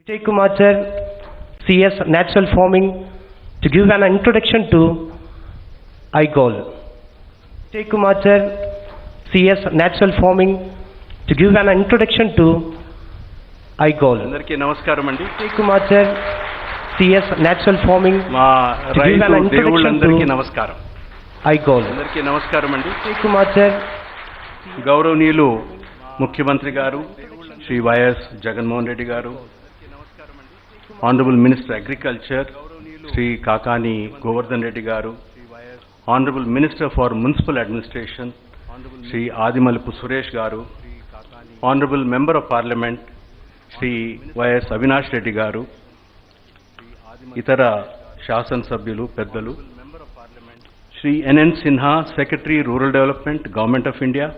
Vijay Kumar sir, CS Natural Farming, to give an introduction to iGoal. Vijay Kumar sir, CS Natural Farming, to give an introduction to iGoal. అందరికీ నమస్కారం అండి. Vijay Kumar sir, CS Natural Farming, మా to give an రైతు introduction దేవుళ్ళందరికీ to నమస్కారం. iGoal. అందరికీ నమస్కారం అండి. Vijay Kumar sir, గౌరవనీయులు ముఖ్యమంత్రి గారు Shri YS Jaganmohan Reddy garu, honourable minister agriculture Shri Kakani Govardhan Reddy garu, honourable minister for municipal administration Shri Adimulapu Suresh garu, honourable member of parliament Shri YS Avinash Reddy garu, ఇతర శాసనసభ్యులు పెద్దలు, Shri NN Sinha secretary rural development government of India,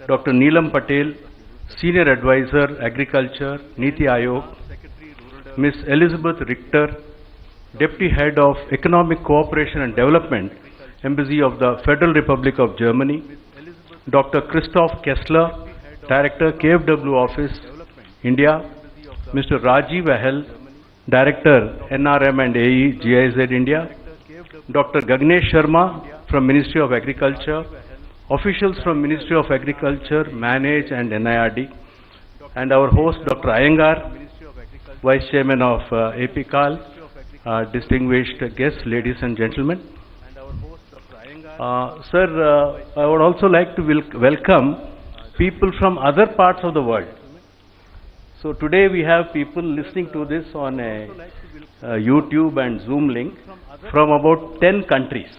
doctor Neelam Patel senior advisor agriculture NITI Aayog, Miss Elizabeth Richter, Deputy Head of Economic Cooperation and Development, Embassy of the Federal Republic of Germany, Dr. Christoph Kessler, Director, KFW Office, India, Mr. Rajiv Ahel, Director, NRM and AE, GIZ India, Dr. Gagnesh Sharma from Ministry of Agriculture, officials from Ministry of Agriculture, Manage and NIRD, and our host Dr. Iyengar, Vice Chairman of APCAL, distinguished guests, ladies and gentlemen. Sir, I would also like to welcome people from other parts of the world. So today we have people listening to this on a YouTube and Zoom link from about 10 countries.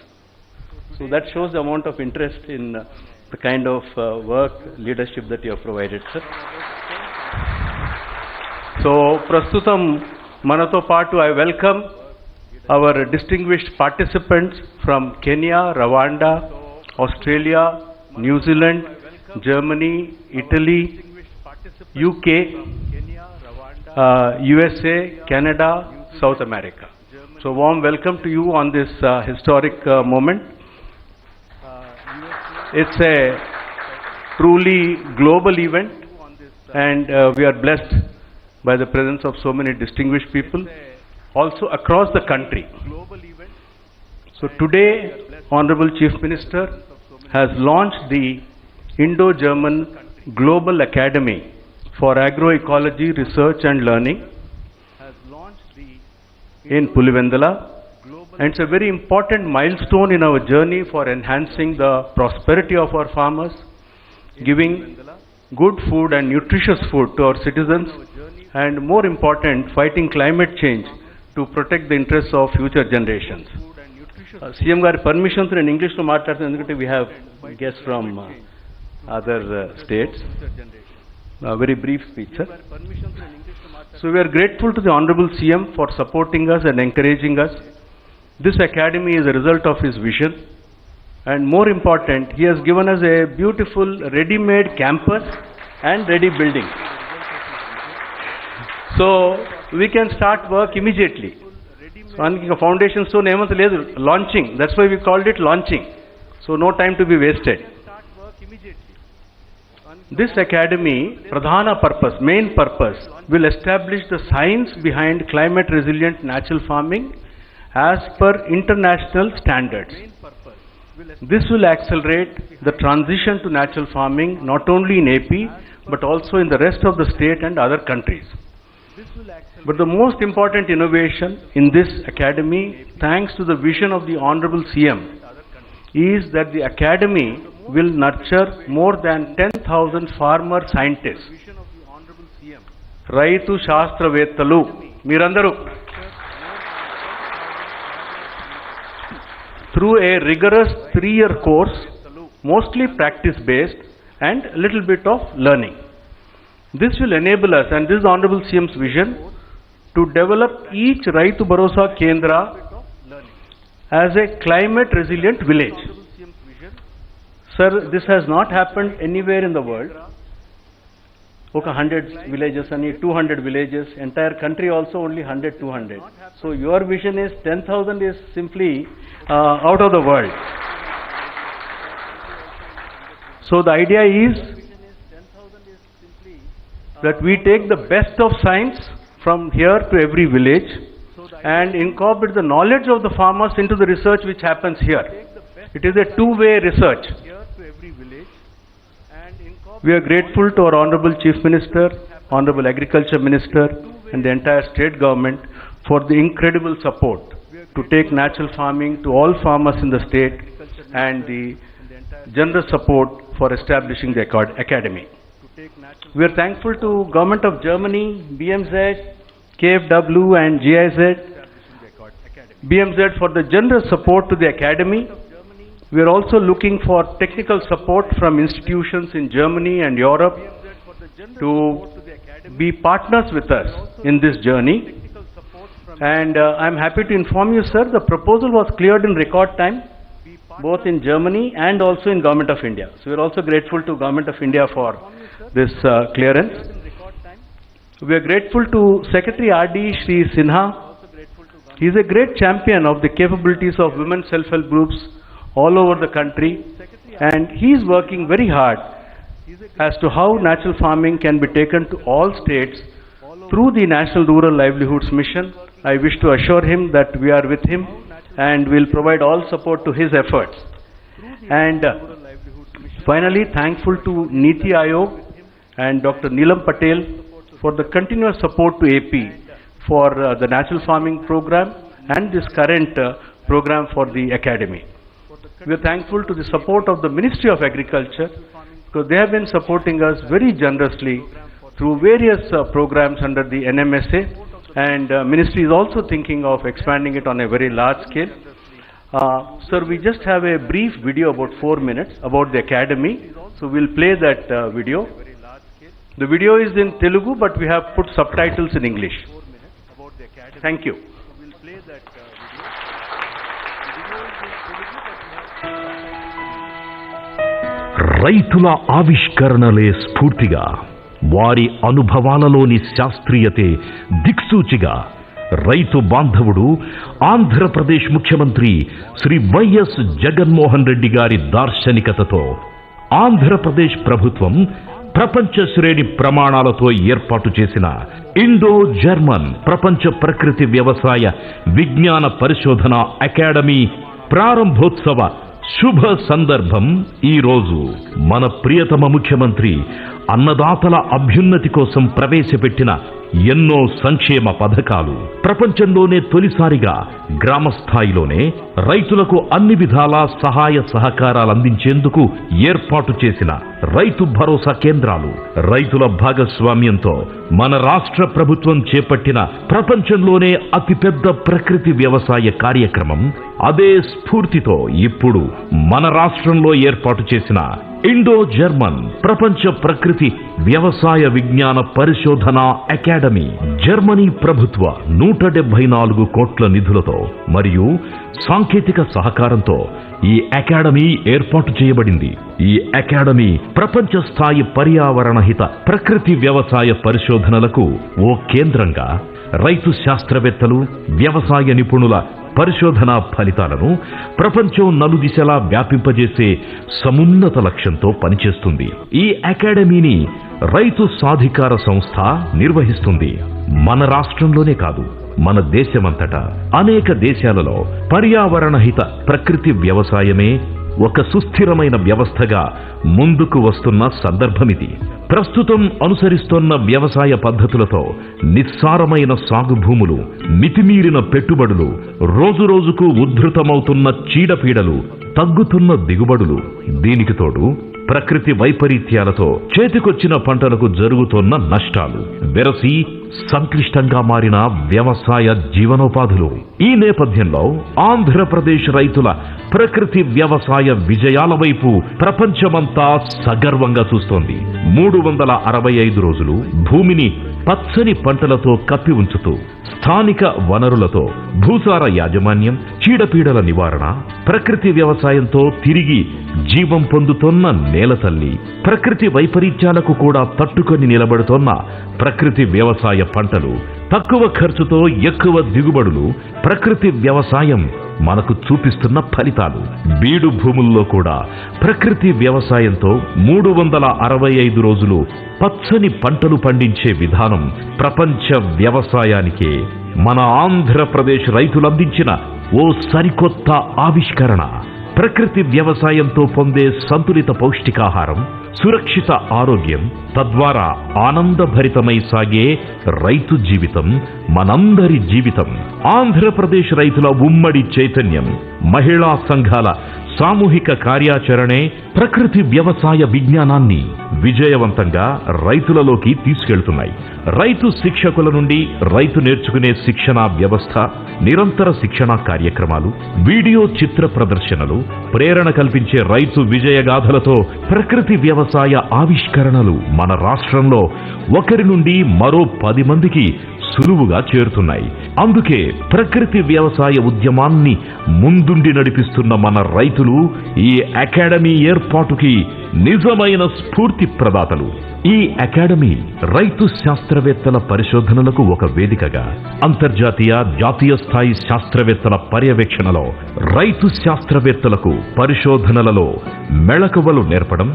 So that shows the amount of interest in the kind of work, leadership that you have provided, sir. So, Prastutam Manato Patu, I welcome our distinguished participants from Kenya, Rwanda, Australia, New Zealand, Germany, Italy, UK, USA, Canada, South America. So, warm welcome to you on this historic moment. It's a truly global event, and we are blessed by the presence of so many distinguished people also across the country. So today, Honorable Chief Minister has launched the Indo-German Global Academy for Agroecology Research and Learning in Pulivendula, and it's a very important milestone in our journey for enhancing the prosperity of our farmers, giving good food and nutritious food to our citizens, and more important, fighting climate change to protect the interests of future generations. CM గారి permission to in English లో మాట్లాడుతున్నాను ఎందుకంటే we have guests from other states. Very brief speech, sir. So we are grateful to the Honorable CM for supporting us and encouraging us. This academy is a result of his vision, and more important, he has given us a beautiful ready-made campus and ready building. So we can start work immediately. So a foundation stone launching. That's why we called it launching. So no time to be wasted. This academy, Pradhana purpose, main purpose, will establish the science behind climate resilient natural farming as per international standards. This will accelerate the transition to natural farming not only in AP but also in the rest of the state and other countries. But the most important innovation in this academy, thanks to the vision of the Honorable CM, is that the academy will nurture more than 10,000 farmer scientists. Raitu Shastravettalu, Mirandaru. Through a rigorous 3-year course, mostly practice-based and a little bit of learning. This will enable us, and this is Honorable CM's vision, to develop each Raitu Bharosa Kendra as a climate resilient village. Sir, this has not happened anywhere in the world. 100 villages, 200 villages, entire country also only 100, 200. So your vision is 10,000 is simply out of the world. So the idea is that we take the best of science from here to every village and incorporate the knowledge of the farmers into the research which happens here. It is a two-way research. We are grateful to our Honorable Chief Minister, Honorable Agriculture Minister and the entire state government for the incredible support to take natural farming to all farmers in the state and the generous support for establishing the academy. We are thankful to Government of Germany, BMZ, KFW and GIZ, BMZ for the generous support to the academy. We are also looking for technical support from institutions in Germany and Europe to be partners with us in this journey. And I am happy to inform you, sir, the proposal was cleared in record time, both in Germany and also in Government of India. So we are also grateful to Government of India for this clearance. We are grateful to Secretary RD Shri Sinha. He is a great champion of the capabilities of women self-help groups all over the country, and he is working very hard as to how natural farming can be taken to all states through the National Rural Livelihoods Mission. I wish to assure him that we are with him and will provide all support to his efforts. And finally, thankful to Niti Aayog and Dr. Neelam Patel for the continuous support to AP for the natural farming program and this current program for the academy. We are thankful to the support of the Ministry of Agriculture because they have been supporting us very generously through various programs under the NMSA, and Ministry is also thinking of expanding it on a very large scale. Sir, we just have a brief video about 4 minutes about the academy, so we'll play that video. The video is in Telugu, but we have put subtitles in English. Thank you. రైతుల ఆవిష్కరణలే స్ఫూర్తిగా, వారి అనుభవాలలోని శాస్త్రీయతే దిక్సూచిగా రైతు బాంధవుడు ఆంధ్రప్రదేశ్ ముఖ్యమంత్రి Shri YS Jaganmohan Reddy గారి దార్శనికతతో ఆంధ్రప్రదేశ్ ప్రభుత్వం ప్రపంచ శ్రేణి ప్రమాణాలతో ఏర్పాటు చేసిన ఇండో జర్మన్ ప్రపంచ ప్రకృతి వ్యవసాయ విజ్ఞాన పరిశోధన అకాడమీ ప్రారంభోత్సవ శుభ సందర్భం ఈ రోజు. మన ప్రియతమ ముఖ్యమంత్రి అన్నదాతల అభ్యున్నతి కోసం ప్రవేశపెట్టిన ఎన్నో సంక్షేమ పథకాలు, ప్రపంచంలోనే తొలిసారిగా గ్రామ స్థాయిలోనే రైతులకు అన్ని విధాలా సహాయ సహకారాలు అందించేందుకు ఏర్పాటు చేసిన రైతు భరోసా కేంద్రాలు, రైతుల భాగస్వామ్యంతో మన రాష్ట్ర ప్రభుత్వం చేపట్టిన ప్రపంచంలోనే అతిపెద్ద ప్రకృతి వ్యవసాయ కార్యక్రమం, అదే స్ఫూర్తితో ఇప్పుడు మన రాష్ట్రంలో ఏర్పాటు చేసిన ఇండో జర్మన్ ప్రపంచ ప్రకృతి వ్యవసాయ విజ్ఞాన పరిశోధన అకాడమీ జర్మనీ ప్రభుత్వ 174 కోట్ల నిధులతో మరియు సాంకేతిక సహకారంతో ఈ అకాడమీ ఏర్పాటు చేయబడింది. ఈ అకాడమీ ప్రపంచ స్థాయి పర్యావరణ హిత ప్రకృతి వ్యవసాయ పరిశోధనలకు ఓ కేంద్రంగా రైతు శాస్త్రవేత్తలు, వ్యవసాయ నిపుణుల పరిశోధనా ఫలితాలను ప్రపంచం నలుదిశలా వ్యాపింపజేసే సమున్నత లక్ష్యంతో పనిచేస్తుంది. ఈ అకాడమీని రైతు సాధికార సంస్థ నిర్వహిస్తుంది. మన రాష్ట్రంలోనే కాదు, మన దేశమంతటా అనేక దేశాలలో పర్యావరణ హిత ప్రకృతి వ్యవసాయమే ఒక సుస్థిరమైన వ్యవస్థగా ముందుకు వస్తున్న సందర్భమిది. ప్రస్తుతం అనుసరిస్తున్న వ్యవసాయ పద్ధతులతో నిస్సారమైన సాగు భూములు, మితిమీరిన పెట్టుబడులు, రోజురోజుకు ఉద్ధృతమవుతున్న చీడపీడలు, తగ్గుతున్న దిగుబడులు, దీనికి తోడు ప్రకృతి వైపరీత్యాలతో చేతికొచ్చిన పంటలకు జరుగుతున్న నష్టాలు, వెరసి సంక్లిష్టంగా మారిన వ్యవసాయ జీవనోపాధులు. ఈ నేపథ్యంలో ఆంధ్రప్రదేశ్ రైతుల ప్రకృతి వ్యవసాయ విజయాల వైపు ప్రపంచమంతా సగర్వంగా చూస్తోంది. 365 రోజులు భూమిని పచ్చని పంటలతో కప్పి ఉంచుతూ స్థానిక వనరులతో భూసార యాజమాన్యం, చీడపీడల నివారణ, ప్రకృతి వ్యవసాయంతో తిరిగి జీవం పొందుతోన్న నేల తల్లి, ప్రకృతి వైపరీత్యాలకు కూడా తట్టుకొని నిలబడుతోన్న ప్రకృతి వ్యవసాయ పంటలు, తక్కువ ఖర్చుతో ఎక్కువ దిగుబడులు, ప్రకృతి వ్యవసాయం మనకు చూపిస్తున్న ఫలితాలు. బీడు భూముల్లో కూడా ప్రకృతి వ్యవసాయంతో 365 రోజులు పచ్చని పంటలు పండించే విధానం ప్రపంచ వ్యవసాయానికే మన ఆంధ్రప్రదేశ్ రైతులందించిన ఓ సరికొత్త ఆవిష్కరణ. ప్రకృతి వ్యవసాయంతో పొందే సంతులిత పౌష్టికాహారం, సురక్షిత ఆరోగ్యం, తద్వారా ఆనందభరితమై సాగే రైతు జీవితం మనందరి జీవితం. ఆంధ్రప్రదేశ్ రైతుల ఉమ్మడి చైతన్యం, మహిళా సంఘాల సామూహిక కార్యాచరణే ప్రకృతి వ్యవసాయ విజ్ఞానాన్ని విజయవంతంగా రైతులలోకి తీసుకెళ్తున్నాయి. రైతు శిక్షకుల నుండి రైతు నేర్చుకునే శిక్షణా వ్యవస్థ, నిరంతర శిక్షణా కార్యక్రమాలు, వీడియో చిత్ర ప్రదర్శనలు, ప్రేరణ కల్పించే రైతు విజయగాథలతో ప్రకృతి వ్యవసాయ ఆవిష్కరణలు మన రాష్ట్రంలో ఒకరి నుండి మరో 10 మందికి సులువుగా చేరుతున్నాయి. అందుకే ప్రకృతి వ్యవసాయ ఉద్యమాన్ని ముందుండి నడిపిస్తున్న మన రైతులు ఈ అకాడమీ ఏర్పాటుకి నిజమైన స్ఫూర్తి ప్రదాతలు. ఈ అకాడమీ రైతు శాస్త్రవేత్తల పరిశోధనలకు ఒక వేదికగా, అంతర్జాతీయ, జాతీయ స్థాయి శాస్త్రవేత్తల పర్యవేక్షణలో రైతు శాస్త్రవేత్తలకు పరిశోధనలలో మెళకువలు నేర్పడం,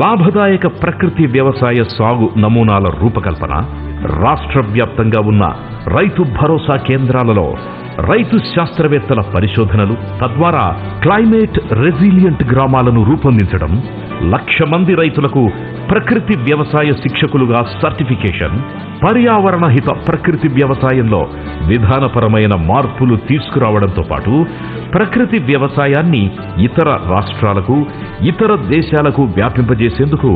లాభదాయక ప్రకృతి వ్యవసాయ సాగు నమూనాల రూపకల్పన, రాష్ట్ర వ్యాప్తంగా ఉన్న రైతు భరోసా కేంద్రాలలో రైతు శాస్త్రవేత్తల పరిశోధనలు, తద్వారా క్లైమేట్ రెసిలియంట్ గ్రామాలను రూపొందించడం, 1,00,000 మంది రైతులకు ప్రకృతి వ్యవసాయ శిక్షకులుగా సర్టిఫికేషన్, పర్యావరణ హిత ప్రకృతి వ్యవసాయంలో విధానపరమైన మార్పులు తీసుకురావడంతో పాటు ప్రకృతి వ్యవసాయాన్ని ఇతర రాష్ట్రాలకు, ఇతర దేశాలకు వ్యాపింపజేసేందుకు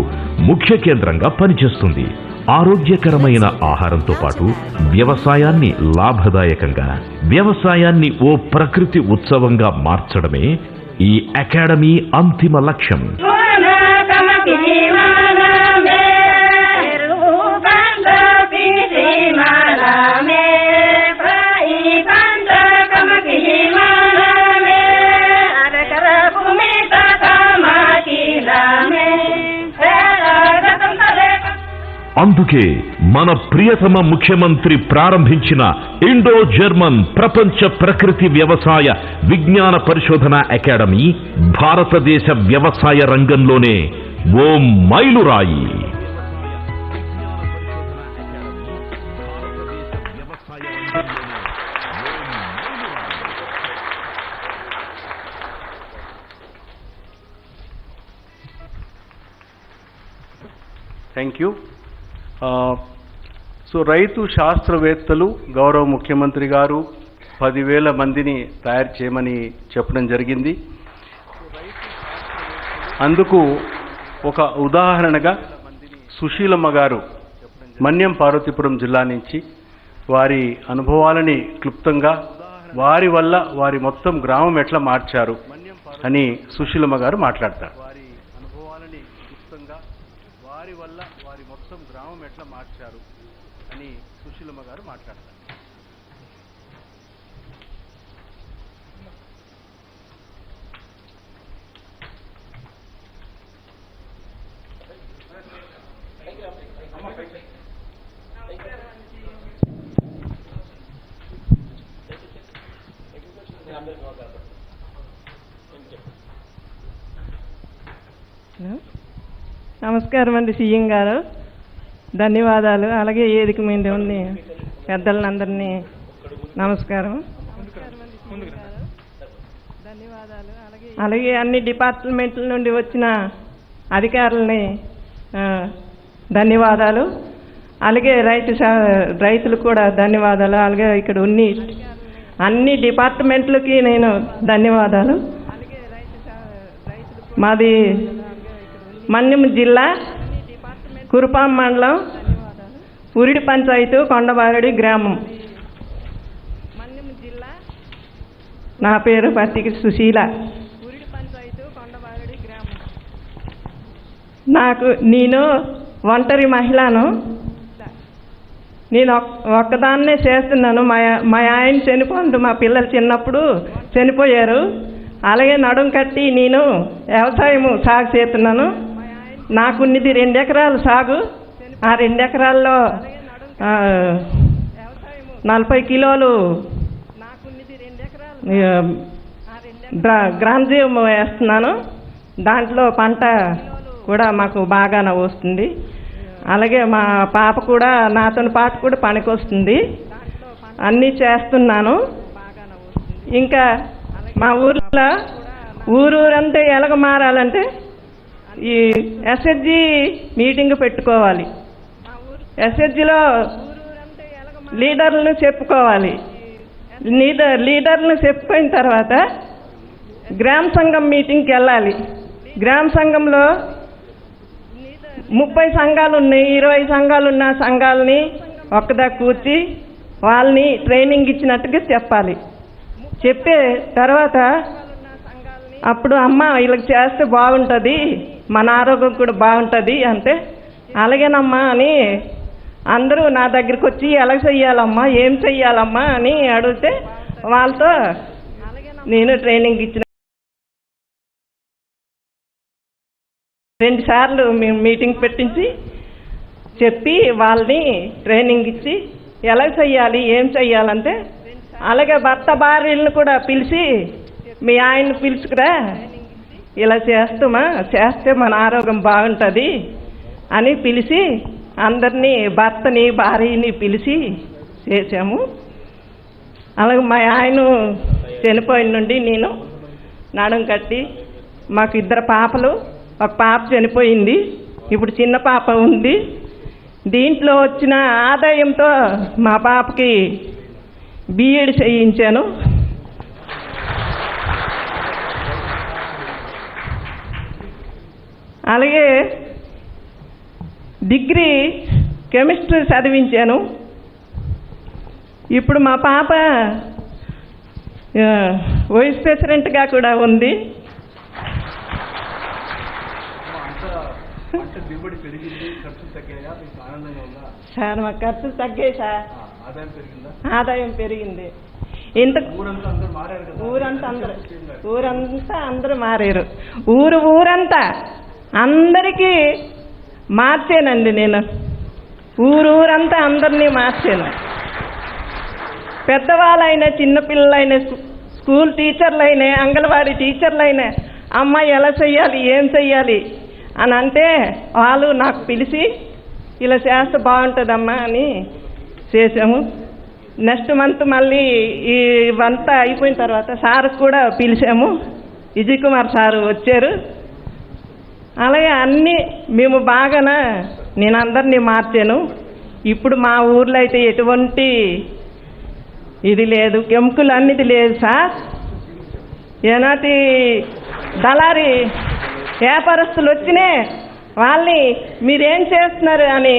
ముఖ్య కేంద్రంగా పనిచేస్తుంది. ఆరోగ్యకరమైన ఆహారంతో పాటు వ్యవసాయాన్ని లాభదాయకంగా, వ్యవసాయాన్ని ఓ ప్రకృతి ఉత్సవంగా మార్చడమే ఈ అకాడమీ అంతిమ లక్ష్యం. అందుకే మన ప్రియతమ ముఖ్యమంత్రి ప్రారంభించిన ఇండో జర్మన్ ప్రపంచ ప్రకృతి వ్యవసాయ విజ్ఞాన పరిశోధన అకాడమీ భారతదేశ వ్యవసాయ రంగంలోనే ఓ మైలురాయి. Thank you. సో రైతు శాస్త్రవేత్తలు గౌరవ ముఖ్యమంత్రి గారు 10,000 మందిని తయారు చేయమని చెప్పడం జరిగింది. అందుకు ఒక ఉదాహరణగా సుశీలమ్మ గారు మన్యం పార్వతీపురం జిల్లా నుంచి వారి అనుభవాలని క్లుప్తంగా, వారి వల్ల వారి మొత్తం గ్రామం ఎట్లా మార్చారు అని సుశీలమ్మ గారు మాట్లాడతారు. వారి వల్ల వారి మొత్తం గ్రామం ఎట్లా మార్చారు అని సుశీలమ్మ గారు మాట్లాడతారు. నమస్కారం అండి సీఎం గారు, ధన్యవాదాలు. అలాగే ఏదిక మీద ఉంది పెద్దలందరినీ నమస్కారం. ధన్యవాదాలు. అలాగే అన్ని డిపార్ట్మెంట్ల నుండి వచ్చిన అధికారులని ధన్యవాదాలు. అలాగే రైతులు కూడా ధన్యవాదాలు. అలాగే ఇక్కడ అన్ని డిపార్ట్మెంట్లకి నేను ధన్యవాదాలు. మాది మన్యం జిల్లా కురుపాం మండలం ఉరిడి పంచాయతీ కొండబారెడి గ్రామం. మన్యం జిల్లా. నా పేరు పత్తికి సుశీల. ఉరిడి పంచాయతీ కొండబారెడి గ్రామం. నేను ఒంటరి మహిళను. నేను ఒక్కదాన్నే చేస్తున్నాను. మా ఆయన చనిపోండు, మా పిల్లలు చిన్నప్పుడు చనిపోయారు. అలాగే నడుం కట్టి నేను వ్యవసాయం సాగు చేస్తున్నాను. నాకున్నది 2 ఎకరాలు సాగు. ఆ 2 ఎకరాల్లో 40 కిలోలు గ్రాంజీవం వేస్తున్నాను. దాంట్లో పంట కూడా మాకు బాగానే వస్తుంది. అలాగే మా పాప కూడా నాతో పాటు కూడా పనికి వస్తుంది. అన్నీ చేస్తున్నాను. ఇంకా మా ఊర్లో ఊరంతా ఎలాగ మారాలంటే ఈ ఎస్హెచ్జి మీటింగ్ పెట్టుకోవాలి. ఎస్హెచ్జిలో లీడర్లను చెప్పుకోవాలి. లీడర్లను చెప్పుకున్న తర్వాత గ్రామ సంఘం మీటింగ్కి వెళ్ళాలి. గ్రామ సంఘంలో 30 సంఘాలు ఉన్నాయి, 20 సంఘాలు ఉన్న సంఘాలని ఒక్కదా కూర్చి వాళ్ళని ట్రైనింగ్ ఇచ్చినట్టుగా చెప్పాలి. చెప్పే తర్వాత అప్పుడు అమ్మ వీళ్ళకి చేస్తే బాగుంటుంది, మన ఆరోగ్యం కూడా బాగుంటుంది అంటే అలాగేనమ్మా అని అందరూ నా దగ్గరికి వచ్చి ఎలా చెయ్యాలమ్మా, ఏం చెయ్యాలమ్మా అని అడిగితే వాళ్ళతో నేను ట్రైనింగ్ ఇచ్చిన 2 సార్లు మేము మీటింగ్ పెట్టించి చెప్పి వాళ్ళని ట్రైనింగ్ ఇచ్చి ఎలా చెయ్యాలి, ఏం చెయ్యాలంటే అలాగే భర్త భార్యలను కూడా పిలిచి మీ ఆయన్ని పిలుచుకురా, ఇలా చేస్తే మన ఆరోగ్యం బాగుంటుంది అని పిలిచి అందరినీ భర్తని భార్యని పిలిచి చేసాము. అలాగే మా ఆయన చనిపోయిన నుండి నేను నడుం కట్టి మాకు 2 పాపలు, ఒక పాప చనిపోయింది, ఇప్పుడు చిన్న పాప ఉంది. దీంట్లో వచ్చిన ఆదాయంతో మా పాపకి బిఎడ్ చేయించాను. అలాగే డిగ్రీ కెమిస్ట్రీ చదివించాను. ఇప్పుడు మా పాప వైస్ ప్రెసిడెంట్గా కూడా ఉంది. సార్ మా ఖర్చులు తగ్గాయి సార్, ఆదాయం పెరిగింది. ఇంత ఊరంతా అందరూ మారారు. ఊరంతా అందరికీ మార్చానండి నేను. ఊరంతా అందరినీ మార్చాను. పెద్దవాళ్ళైనా చిన్నపిల్లలైనా స్కూల్ టీచర్లైనా అంగన్వాడీ టీచర్లైనా అమ్మాయి ఎలా చెయ్యాలి, ఏం చెయ్యాలి అని అంటే వాళ్ళు నాకు పిలిచి ఇలా చేస్తే బాగుంటుందమ్మా అని చేసాము. నెక్స్ట్ మంత్ మళ్ళీ ఇవంతా అయిపోయిన తర్వాత సార్ కూడా పిలిచాము. విజయ్ కుమార్ సారు వచ్చారు. అలాగే అన్నీ మేము బాగానే నేను అందరినీ మార్చాను. ఇప్పుడు మా ఊర్లో అయితే ఎటువంటి ఇది లేదు, కెమికల్ అన్నిది లేదు సార్. ఏనాటి దళారి వ్యాపారస్తులు వచ్చినే వాళ్ళని మీరేం చేస్తున్నారు అని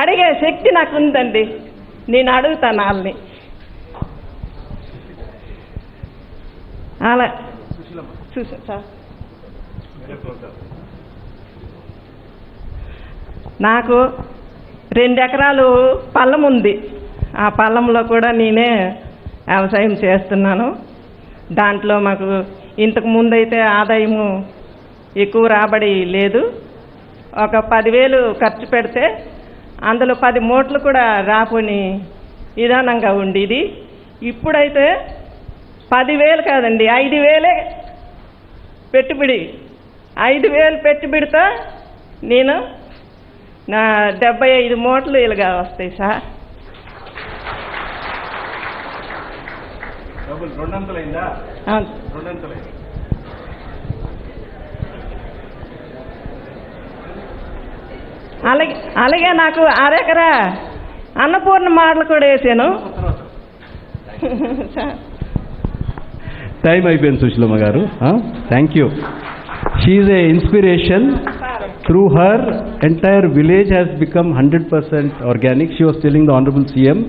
అడిగే శక్తి నాకు ఉందండి. నేను అడుగుతాను వాళ్ళని. అలా చూసా సార్. నాకు 2 ఎకరాలు పొలం ఉంది. ఆ పొలంలో కూడా నేనే వ్యవసాయం చేస్తున్నాను. దాంట్లో మాకు ఇంతకు ముందైతే ఆదాయము ఎక్కువ రాబడి లేదు. ఒక 10,000 ఖర్చు పెడితే అందులో 10 మూటలు కూడా రాపోని విధానంగా ఉండేది. ఇప్పుడైతే 10,000 కాదండి, 5,000 పెట్టుబడి. 5,000 పెట్టుబడితో నేను నా 75 మూటలు ఇలాగా వస్తాయి సార్. అలాగే నాకు 1/2 ఎకరా అన్నపూర్ణ మోడల్ కూడా వేసాను. టైం అయిపోయింది సుశీలమ్మ గారు. Thank you. She is a inspiration. Through her, entire village has become 100% organic. She was telling the Honorable CM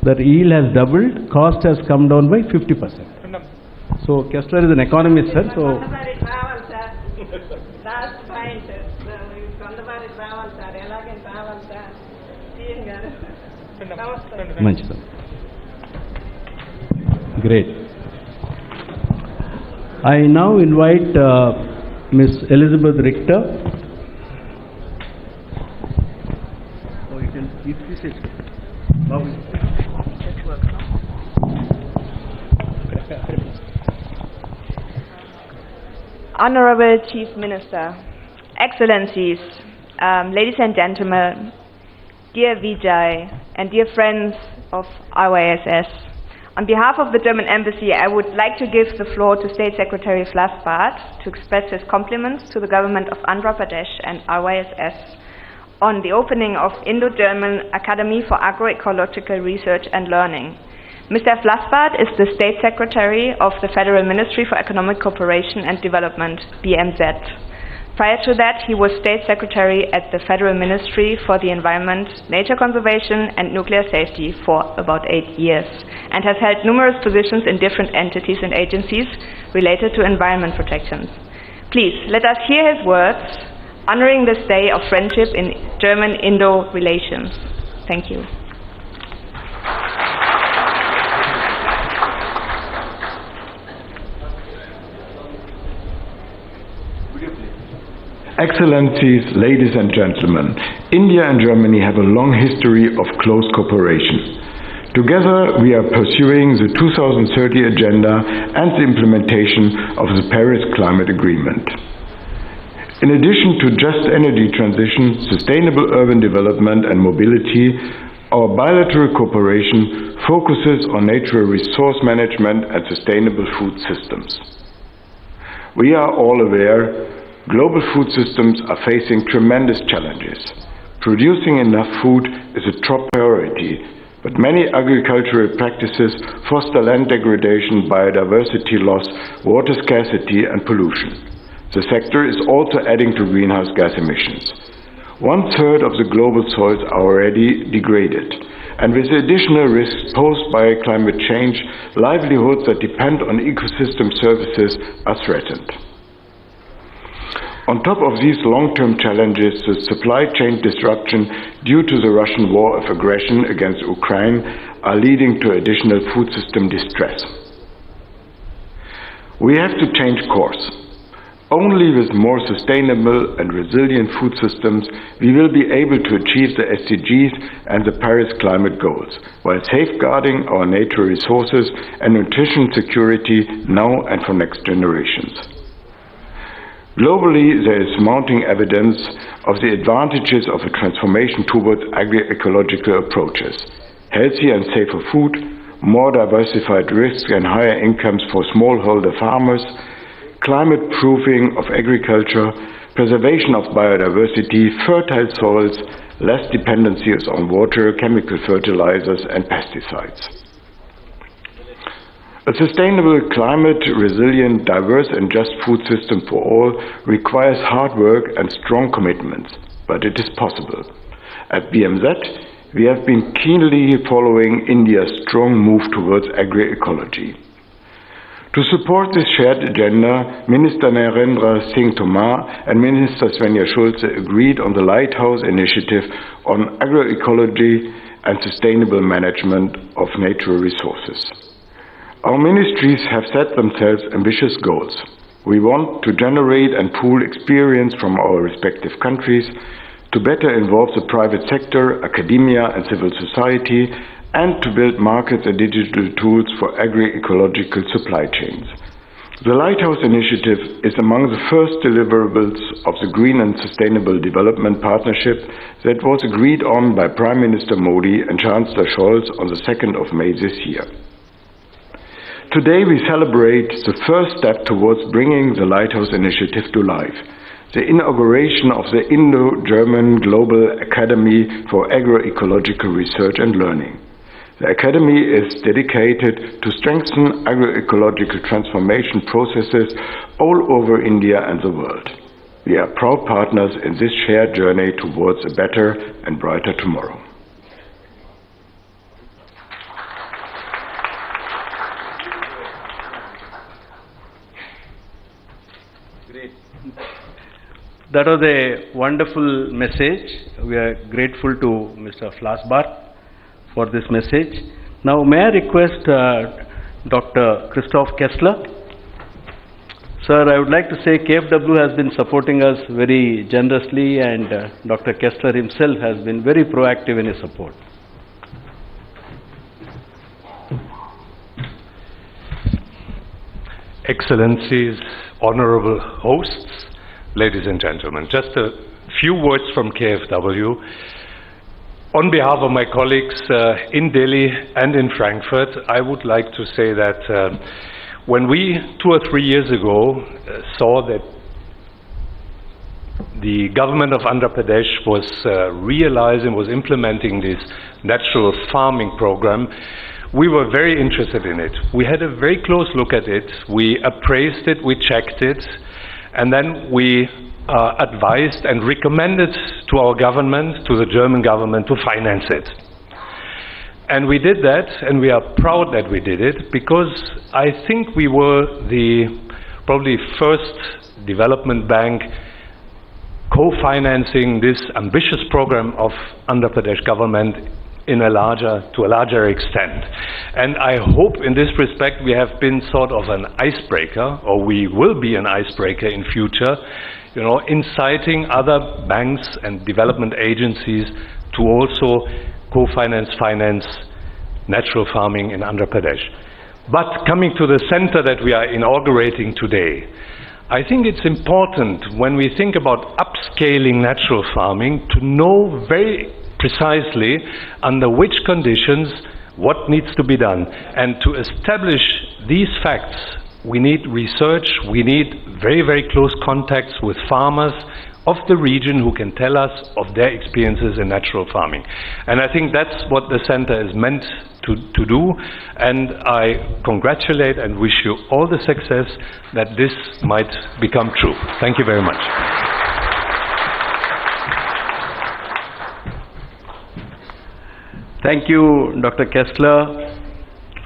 that yield has doubled, cost has come down by 50%. So Kessler is an economist, sir. So great. I now invite Miss Elizabeth Richter. Honorable Chief Minister, Excellencies, ladies and gentlemen, dear Vijay and dear friends of IYSS, on behalf of the German Embassy, I would like to give the floor to State Secretary Flasbart to express his compliments to the government of Andhra Pradesh and IYSS on the opening of Indo-German Academy for Agroecological Research and Learning. Mr. Flasbart is the State Secretary of the Federal Ministry for Economic Cooperation and Development, BMZ. Prior to that, he was State Secretary at the Federal Ministry for the Environment, Nature Conservation and Nuclear Safety for about 8 years, and has held numerous positions in different entities and agencies related to environment protection. Please, let us hear his words, honoring this day of friendship in German-Indo relations. Thank you. Excellencies, ladies and gentlemen, India and Germany have a long history of close cooperation. Together, we are pursuing the 2030 Agenda and the implementation of the Paris Climate Agreement. In addition to just energy transition, sustainable urban development and mobility, our bilateral cooperation focuses on natural resource management and sustainable food systems. We are all aware global food systems are facing tremendous challenges. Producing enough food is a top priority, but many agricultural practices foster land degradation, biodiversity loss, water scarcity and pollution. The sector is also adding to greenhouse gas emissions. 1/3 of the global soils are already degraded, and with the additional risks posed by climate change, livelihoods that depend on ecosystem services are threatened. On top of these long-term challenges, the supply chain disruption due to the Russian war of aggression against Ukraine are leading to additional food system distress. We have to change course. Only with more sustainable and resilient food systems we will be able to achieve the SDGs and the Paris climate goals, while safeguarding our natural resources and nutrition security now and for next generations. Globally, there is mounting evidence of the advantages of a transformation towards agroecological approaches. Healthier and safer food, more diversified risks and higher incomes for smallholder farmers, climate proofing of agriculture, preservation of biodiversity, fertile soils, less dependencies on water, chemical fertilizers and pesticides. A sustainable, climate-resilient, diverse and just food system for all requires hard work and strong commitments, but it is possible. At BMZ, we have been keenly following India's strong move towards agroecology. To support this shared agenda, Minister Narendra Singh Tomar and Minister Svenja Schulze agreed on the Lighthouse Initiative on agroecology and sustainable management of natural resources. Our ministries have set themselves ambitious goals. We want to generate and pool experience from our respective countries, to better involve the private sector, academia and civil society, and to build markets and digital tools for agroecological supply chains. The Lighthouse Initiative is among the first deliverables of the Green and Sustainable Development Partnership that was agreed on by Prime Minister Modi and Chancellor Scholz on the 2nd of May this year. Today we celebrate the first step towards bringing the Lighthouse Initiative to life, the inauguration of the Indo-German Global Academy for Agroecological Research and Learning. The Academy is dedicated to strengthen agroecological transformation processes all over India and the world. We are proud partners in this shared journey towards a better and brighter tomorrow. That was a wonderful message. We are grateful to Mr. Flasbart for this message. Now, may I request Dr. Christoph Kessler? Sir, I would like to say KFW has been supporting us very generously, and Dr. Kessler himself has been very proactive in his support. Excellencies, honorable hosts, ladies and gentlemen, just a few words from KfW. On behalf of my colleagues in Delhi and in Frankfurt, I would like to say that when we 2 or 3 years ago saw that the government of Andhra Pradesh was realizing, was implementing this natural farming program, we were very interested in it. We had a very close look at it, we appraised it, we checked it, and then we advised and recommended to our government, to the German government, to finance it. And we did that, and we are proud that we did it, because I think we were the probably first development bank co-financing this ambitious program of Andhra Pradesh government to a larger extent. And I hope in this respect we have been sort of an icebreaker, or we will be an icebreaker in future, you know, inciting other banks and development agencies to also finance natural farming in Andhra Pradesh. But coming to the center that we are inaugurating today, I think it's important when we think about upscaling natural farming to know very precisely under which conditions what needs to be done. And to establish these facts, we need research, we need very, very close contacts with farmers of the region who can tell us of their experiences in natural farming. And I think that's what the center is meant to do, and I congratulate and wish you all the success that this might become true. Thank you very much. Thank you, Dr. Kessler,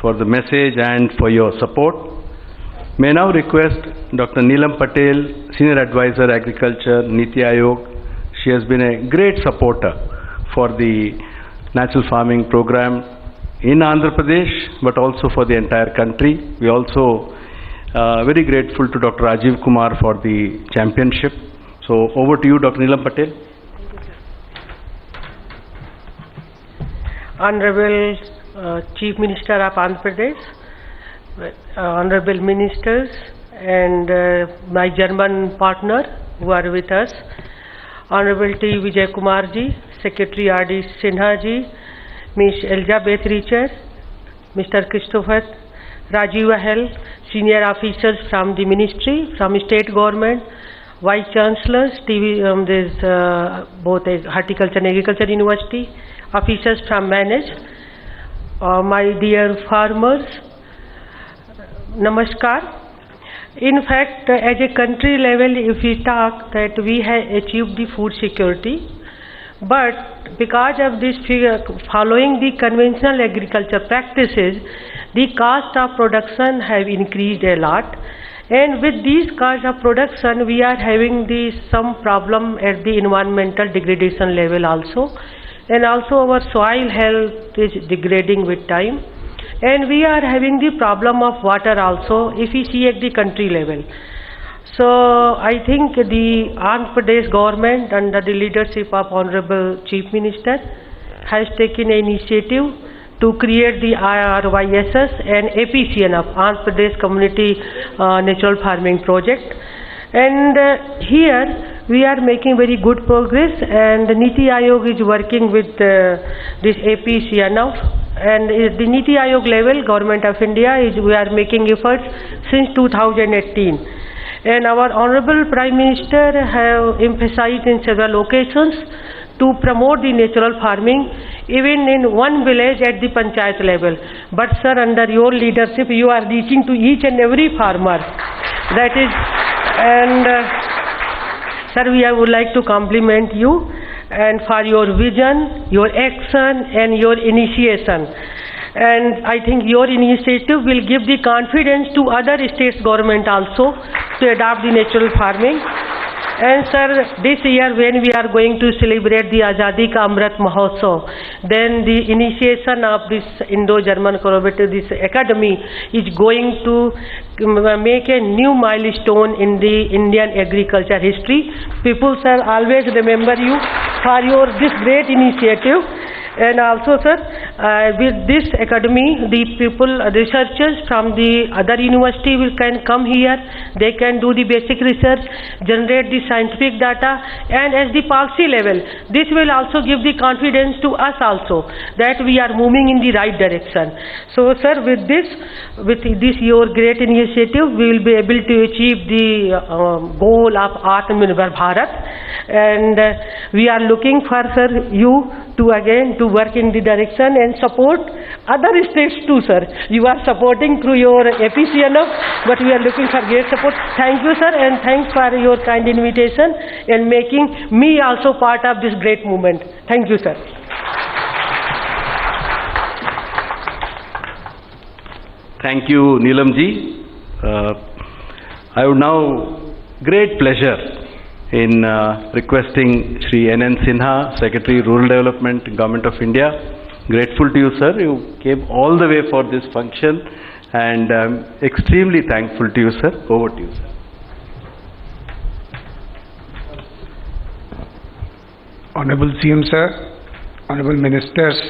for the message and for your support. May I now request Dr. Neelam Patel, Senior Advisor Agriculture, Niti Aayog. She has been a great supporter for the natural farming program in Andhra Pradesh, but also for the entire country. We are also very grateful to Dr. Rajiv Kumar for the championship. So over to you, Dr. Neelam Patel. Honorable Chief Minister of Andhra Pradesh, Honorable Ministers, and my German partner who are with us, Honorable T. Vijay Kumar ji, Secretary R.D. Sinha ji, Ms. Elizabeth Richer, Mr. Christopher Rajiv Ahel, senior officers from the ministry, from state government, Vice Chancellors, both Horticulture and Agriculture University, officers from Manage, my dear farmers, Namaskar. In fact, at a country level, if we talk that we have achieved the food security, but because of this following the conventional agriculture practices, the cost of production have increased a lot. And with these cost of production, we are having some problem at the environmental degradation level also. And also our soil health is degrading with time. And we are having the problem of water also if we see at the country level. So I think the Andhra Pradesh government under the leadership of Honorable Chief Minister has taken an initiative to create the RYSS and APCN, Andhra Pradesh Community Natural Farming Project. And here we are making very good progress, and Niti Aayog is working with this APCN. And the Niti Aayog level, Government of India, we are making efforts since 2018. And our Honorable Prime Minister have emphasized in several occasions to promote the natural farming, even in one village at the panchayat level. But sir, under your leadership, you are reaching to each and every farmer. That is, and sir, I would like to compliment you and for your vision, your action and your initiation. And I think your initiative will give the confidence to other states government also to adopt the natural farming. And sir, this year when we are going to celebrate the Azadi Ka Amrit Mahotsav, then the initiation of this Indo-German collaborative, this academy is going to make a new milestone in the Indian agriculture history. People, sir, always remember you for your this great initiative. And also, sir, with this academy, the people, researchers from the other university can come here. They can do the basic research, generate the scientific data, and at the policy level, this will also give the confidence to us also that we are moving in the right direction. So, sir, with this your great initiative, we will be able to achieve the goal of Atmanirbhar Bharat, and we are looking for, sir, you to work in the direction and support other states too, sir. You are supporting through your APCNF, but we are looking for great support. Thank you, sir, and thanks for your kind invitation and making me also part of this great movement. Thank you, sir. Thank you, Neelamji. I would now great pleasure in requesting Shri N.N. Sinha, Secretary Rural Development, Government of India. Grateful to you, sir. You came all the way for this function, and I'm extremely thankful to you, sir. Over to you, sir. Honorable CM, sir, Honorable Ministers,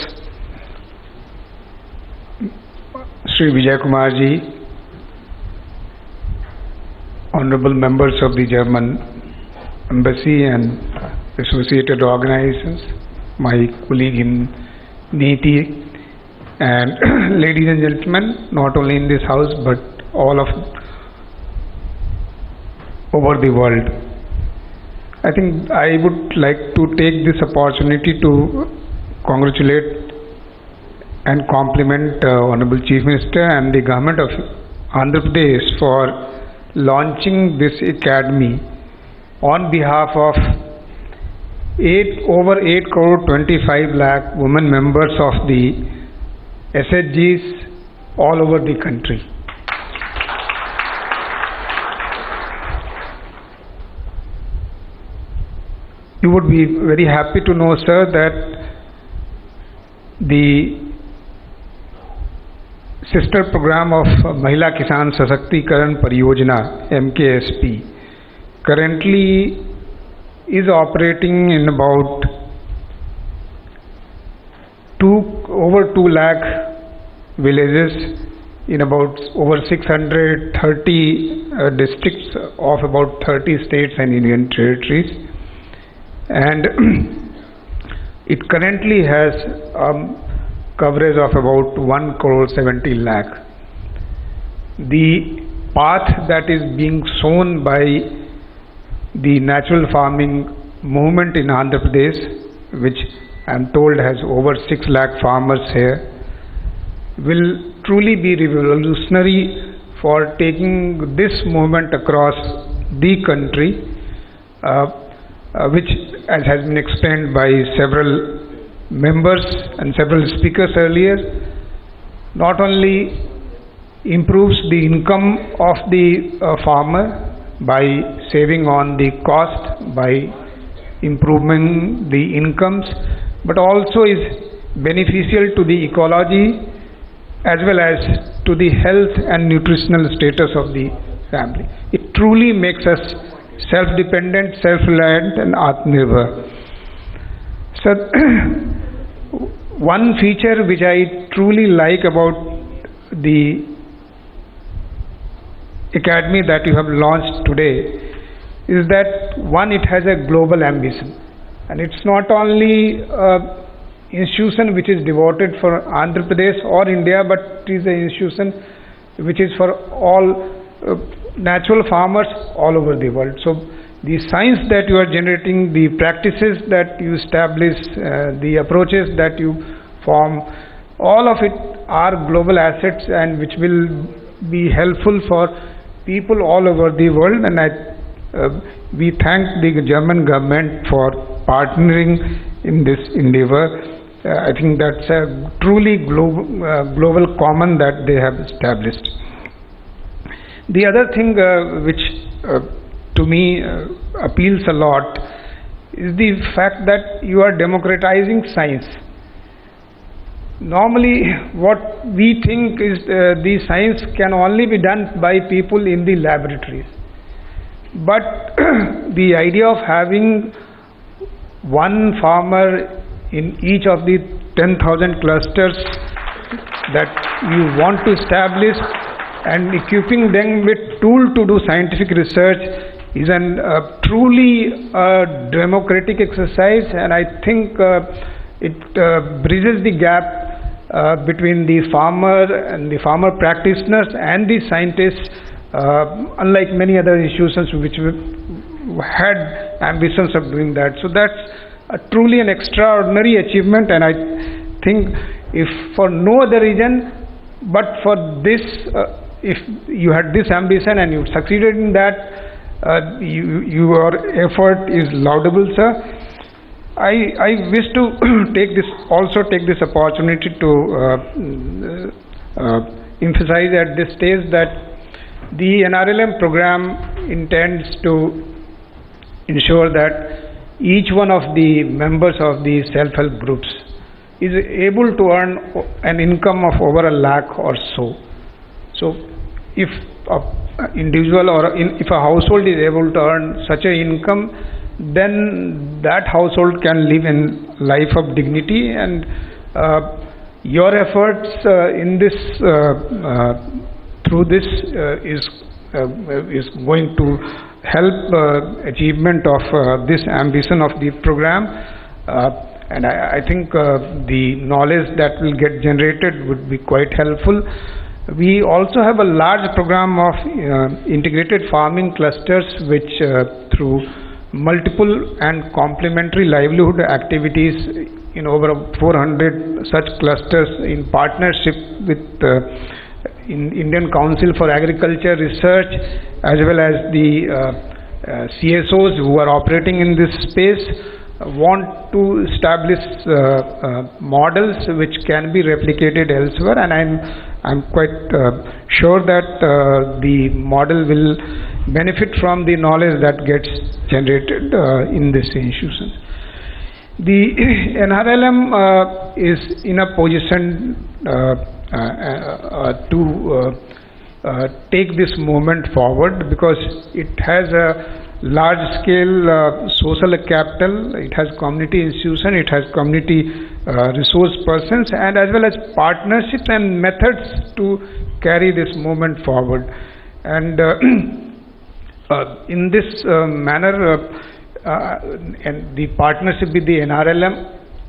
Shri Vijay Kumar ji, Honorable members of the German Embassy and associated organizations, my colleague in NEETI, and ladies and gentlemen, not only in this house but all of over the world. I think I would like to take this opportunity to congratulate and compliment Honorable Chief Minister and the Government of Andhra Pradesh for launching this academy on behalf of over 8 crore 25 lakh women members of the SHGs all over the country. You would be very happy to know, sir, that the sister program of Mahila Kisan Sashakti-karan Pariyojana, MKSP, currently is operating in about over 2 lakh villages in about over 630 districts of about 30 states and union territories, and it currently has coverage of about 1 crore 70 lakh. The path that is being shown by the natural farming movement in Andhra Pradesh, which I am told has over 6 lakh farmers here, will truly be revolutionary for taking this movement across the country, which, as has been explained by several members and several speakers earlier, not only improves the income of the farmer by saving on the cost, by improving the incomes, but also is beneficial to the ecology as well as to the health and nutritional status of the family. It truly makes us self-dependent, self-reliant and Atmanirbhar. So, one feature which I truly like about the academy that you have launched today is that, one, it has a global ambition, and it's not only an institution which is devoted for Andhra Pradesh or India, but it is an institution which is for all natural farmers all over the world. So the science that you are generating, the practices that you establish, the approaches that you form, all of it are global assets and which will be helpful for people all over the world, and we thank the German government for partnering in this endeavor. I think that's a truly global common that they have established. The other thing which to me appeals a lot is the fact that you are democratizing science. Normally what we think is the science can only be done by people in the laboratories, but the idea of having one farmer in each of the 10,000 clusters that you want to establish, and equipping them with tool to do scientific research is an truly democratic exercise, and I think it bridges the gap between the farmer and the farmer practitioners and the scientists, unlike many other institutions which had ambitions of doing that. So that's truly an extraordinary achievement, and I think if for no other reason but for this, if you had this ambition and you succeeded in that, your effort is laudable, sir. I wish to take this opportunity to emphasize at this stage that the NRLM program intends to ensure that each one of the members of the self-help groups is able to earn an income of over 1 lakh or so. So if an individual or if a household is able to earn such an income, then that household can live in life of dignity, and your efforts in this through this is going to help achievement of this ambition of the program, and I think the knowledge that will get generated would be quite helpful. We also have a large program of integrated farming clusters, which through multiple and complementary livelihood activities in over 400 such clusters in partnership with Indian Council for Agriculture Research, as well as the CSOs who are operating in this space, want to establish models which can be replicated elsewhere, and I'm quite sure that the model will benefit from the knowledge that gets generated in this institution. The NRLM is in a position to take this movement forward because it has a large scale social capital, it has community institution, it has community resource persons, and as well as partnerships and methods to carry this movement forward. And in this manner, and the partnership with the NRLM,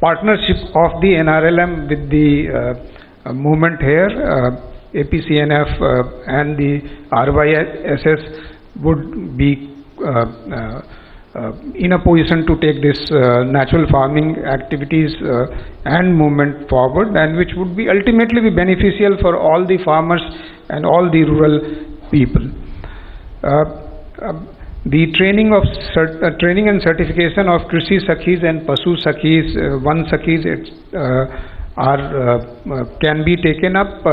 partnership of the NRLM with the movement here, APCNF and the RYSS would be in a position to take this natural farming activities and movement forward, and which would be ultimately be beneficial for all the farmers and all the rural people. The training and certification of Krishi Sakhis and Pasu Sakhis, Van Sakhis can be taken up,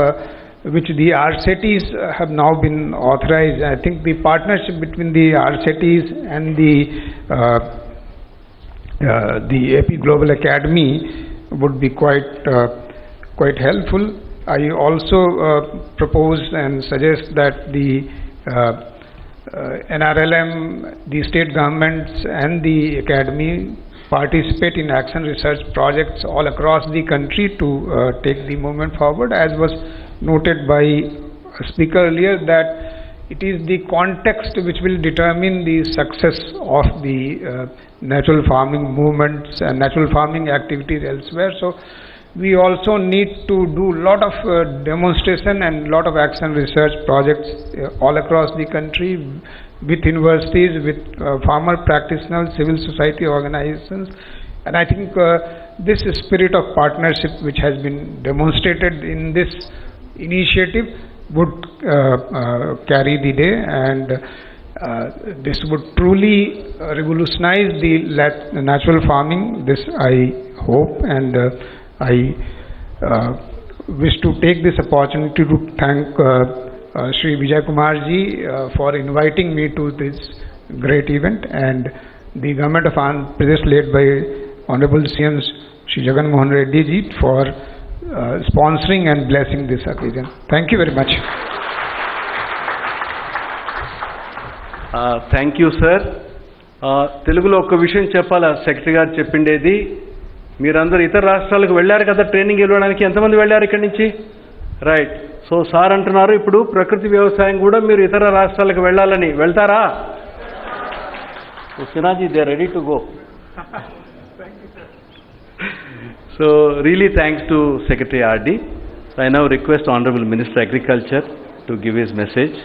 which the RCTs have now been authorized. I think the partnership between the RCTs and the AP Global Academy would be quite helpful. I also propose and suggest that the NRLM, the state governments and the academy participate in action research projects all across the country to take the movement forward, as was noted by a speaker earlier, that it is the context which will determine the success of the natural farming movements and natural farming activities elsewhere. So we also need to do a lot of demonstration and lot of action research projects all across the country with universities, with farmer practitioners, civil society organizations, and I think this spirit of partnership which has been demonstrated in this initiative would carry the day, and this would truly revolutionize the natural farming. This I hope, and I wish to take this opportunity to thank Shri Vijay Kumar ji for inviting me to this great event, and the government of Andhra Pradesh led by Honorable CM Shri Jagan Mohan Reddy ji for sponsoring and blessing this occasion. Thank you very much. Thank you, sir. తెలుగులో ఒక విషయం చెప్పాలా, secretary గారు చెప్పిండేది మీరందరూ ఇతర రాష్ట్రాలకు వెళ్ళారు కదా ట్రైనింగ్ ఇవ్వడానికి, ఎంతమంది వెళ్ళారు ఇక్కడి నుంచి? రైట్. సో సార్ అంటున్నారు ఇప్పుడు ప్రకృతి వ్యవసాయం కూడా మీరు ఇతర రాష్ట్రాలకు వెళ్ళాలని. వెళ్తారా? సినాజీ, they are ready to go. So really thanks to Secretary RD. I now request Honorable Minister Agriculture to give his message.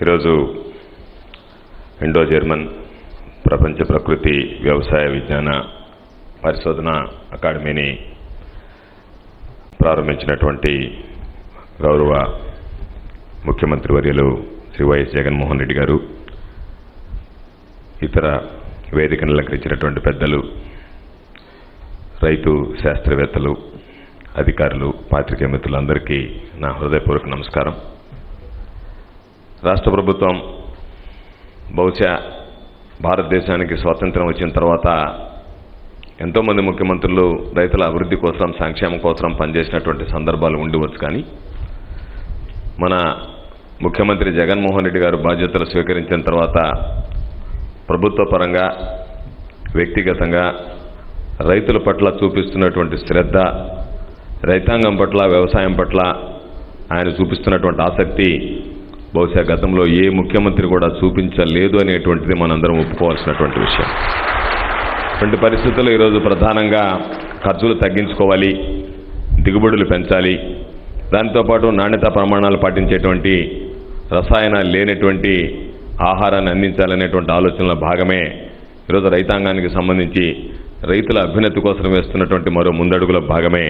ఈరోజు ఇండో జర్మన్ ప్రపంచ ప్రకృతి వ్యవసాయ విజ్ఞాన పరిశోధన అకాడమీని ప్రారంభించినటువంటి గౌరవ ముఖ్యమంత్రి వర్యులు శ్రీ వైఎస్ జగన్మోహన్ రెడ్డి గారు, ఇతర వేదికను అలంకరించినటువంటి పెద్దలు, రైతు శాస్త్రవేత్తలు, అధికారులు, పాత్రికేయ మిత్రులందరికీ నా హృదయపూర్వక నమస్కారం. రాష్ట్ర ప్రభుత్వం బహుశా భారతదేశానికి స్వాతంత్రం వచ్చిన తర్వాత ఎంతోమంది ముఖ్యమంత్రులు రైతుల అభివృద్ధి కోసం, సంక్షేమం కోసం పనిచేసినటువంటి సందర్భాలు ఉండవచ్చు. కానీ మన ముఖ్యమంత్రి జగన్మోహన్ రెడ్డి గారు బాధ్యతలు స్వీకరించిన తర్వాత ప్రభుత్వ పరంగా, వ్యక్తిగతంగా రైతుల పట్ల చూపిస్తున్నటువంటి శ్రద్ధ, రైతాంగం పట్ల, వ్యవసాయం పట్ల ఆయన చూపిస్తున్నటువంటి ఆసక్తి బహుశా గతంలో ఏ ముఖ్యమంత్రి కూడా చూపించలేదు అనేటువంటిది మనందరం ఒప్పుకోవాల్సినటువంటి విషయం. ఇటువంటి పరిస్థితుల్లో ఈరోజు ప్రధానంగా ఖర్చులు తగ్గించుకోవాలి, దిగుబడులు పెంచాలి, దాంతోపాటు నాణ్యతా ప్రమాణాలు పాటించేటువంటి, రసాయనాలు లేనటువంటి ఆహారాన్ని అందించాలనేటువంటి ఆలోచనల భాగమే ఈరోజు రైతాంగానికి సంబంధించి రైతుల అభ్యున్నతి కోసం వేస్తున్నటువంటి మరో ముందడుగుల భాగమే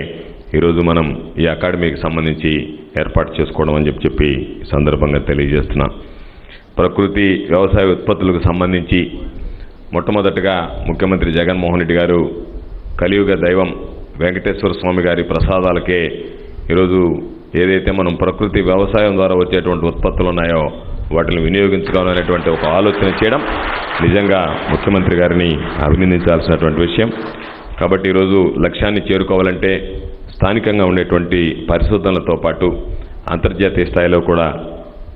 ఈరోజు మనం ఈ అకాడమీకి సంబంధించి ఏర్పాటు చేసుకోవడం అని చెప్పి సందర్భంగా తెలియజేస్తున్నాం. ప్రకృతి వ్యవసాయ ఉత్పత్తులకు సంబంధించి మొట్టమొదటగా ముఖ్యమంత్రి జగన్మోహన్ రెడ్డి గారు కలియుగ దైవం వెంకటేశ్వర స్వామి గారి ప్రసాదాలకే ఈరోజు ఏదైతే మనం ప్రకృతి వ్యవసాయం ద్వారా వచ్చేటువంటి ఉత్పత్తులు ఉన్నాయో వాటిని వినియోగించుకోవాలనేటువంటి ఒక ఆలోచన చేయడం నిజంగా ముఖ్యమంత్రి గారిని అభినందించాల్సినటువంటి విషయం. కాబట్టి ఈరోజు లక్ష్యాన్ని చేరుకోవాలంటే స్థానికంగా ఉండేటువంటి పరిశోధనలతో పాటు అంతర్జాతీయ స్థాయిలో కూడా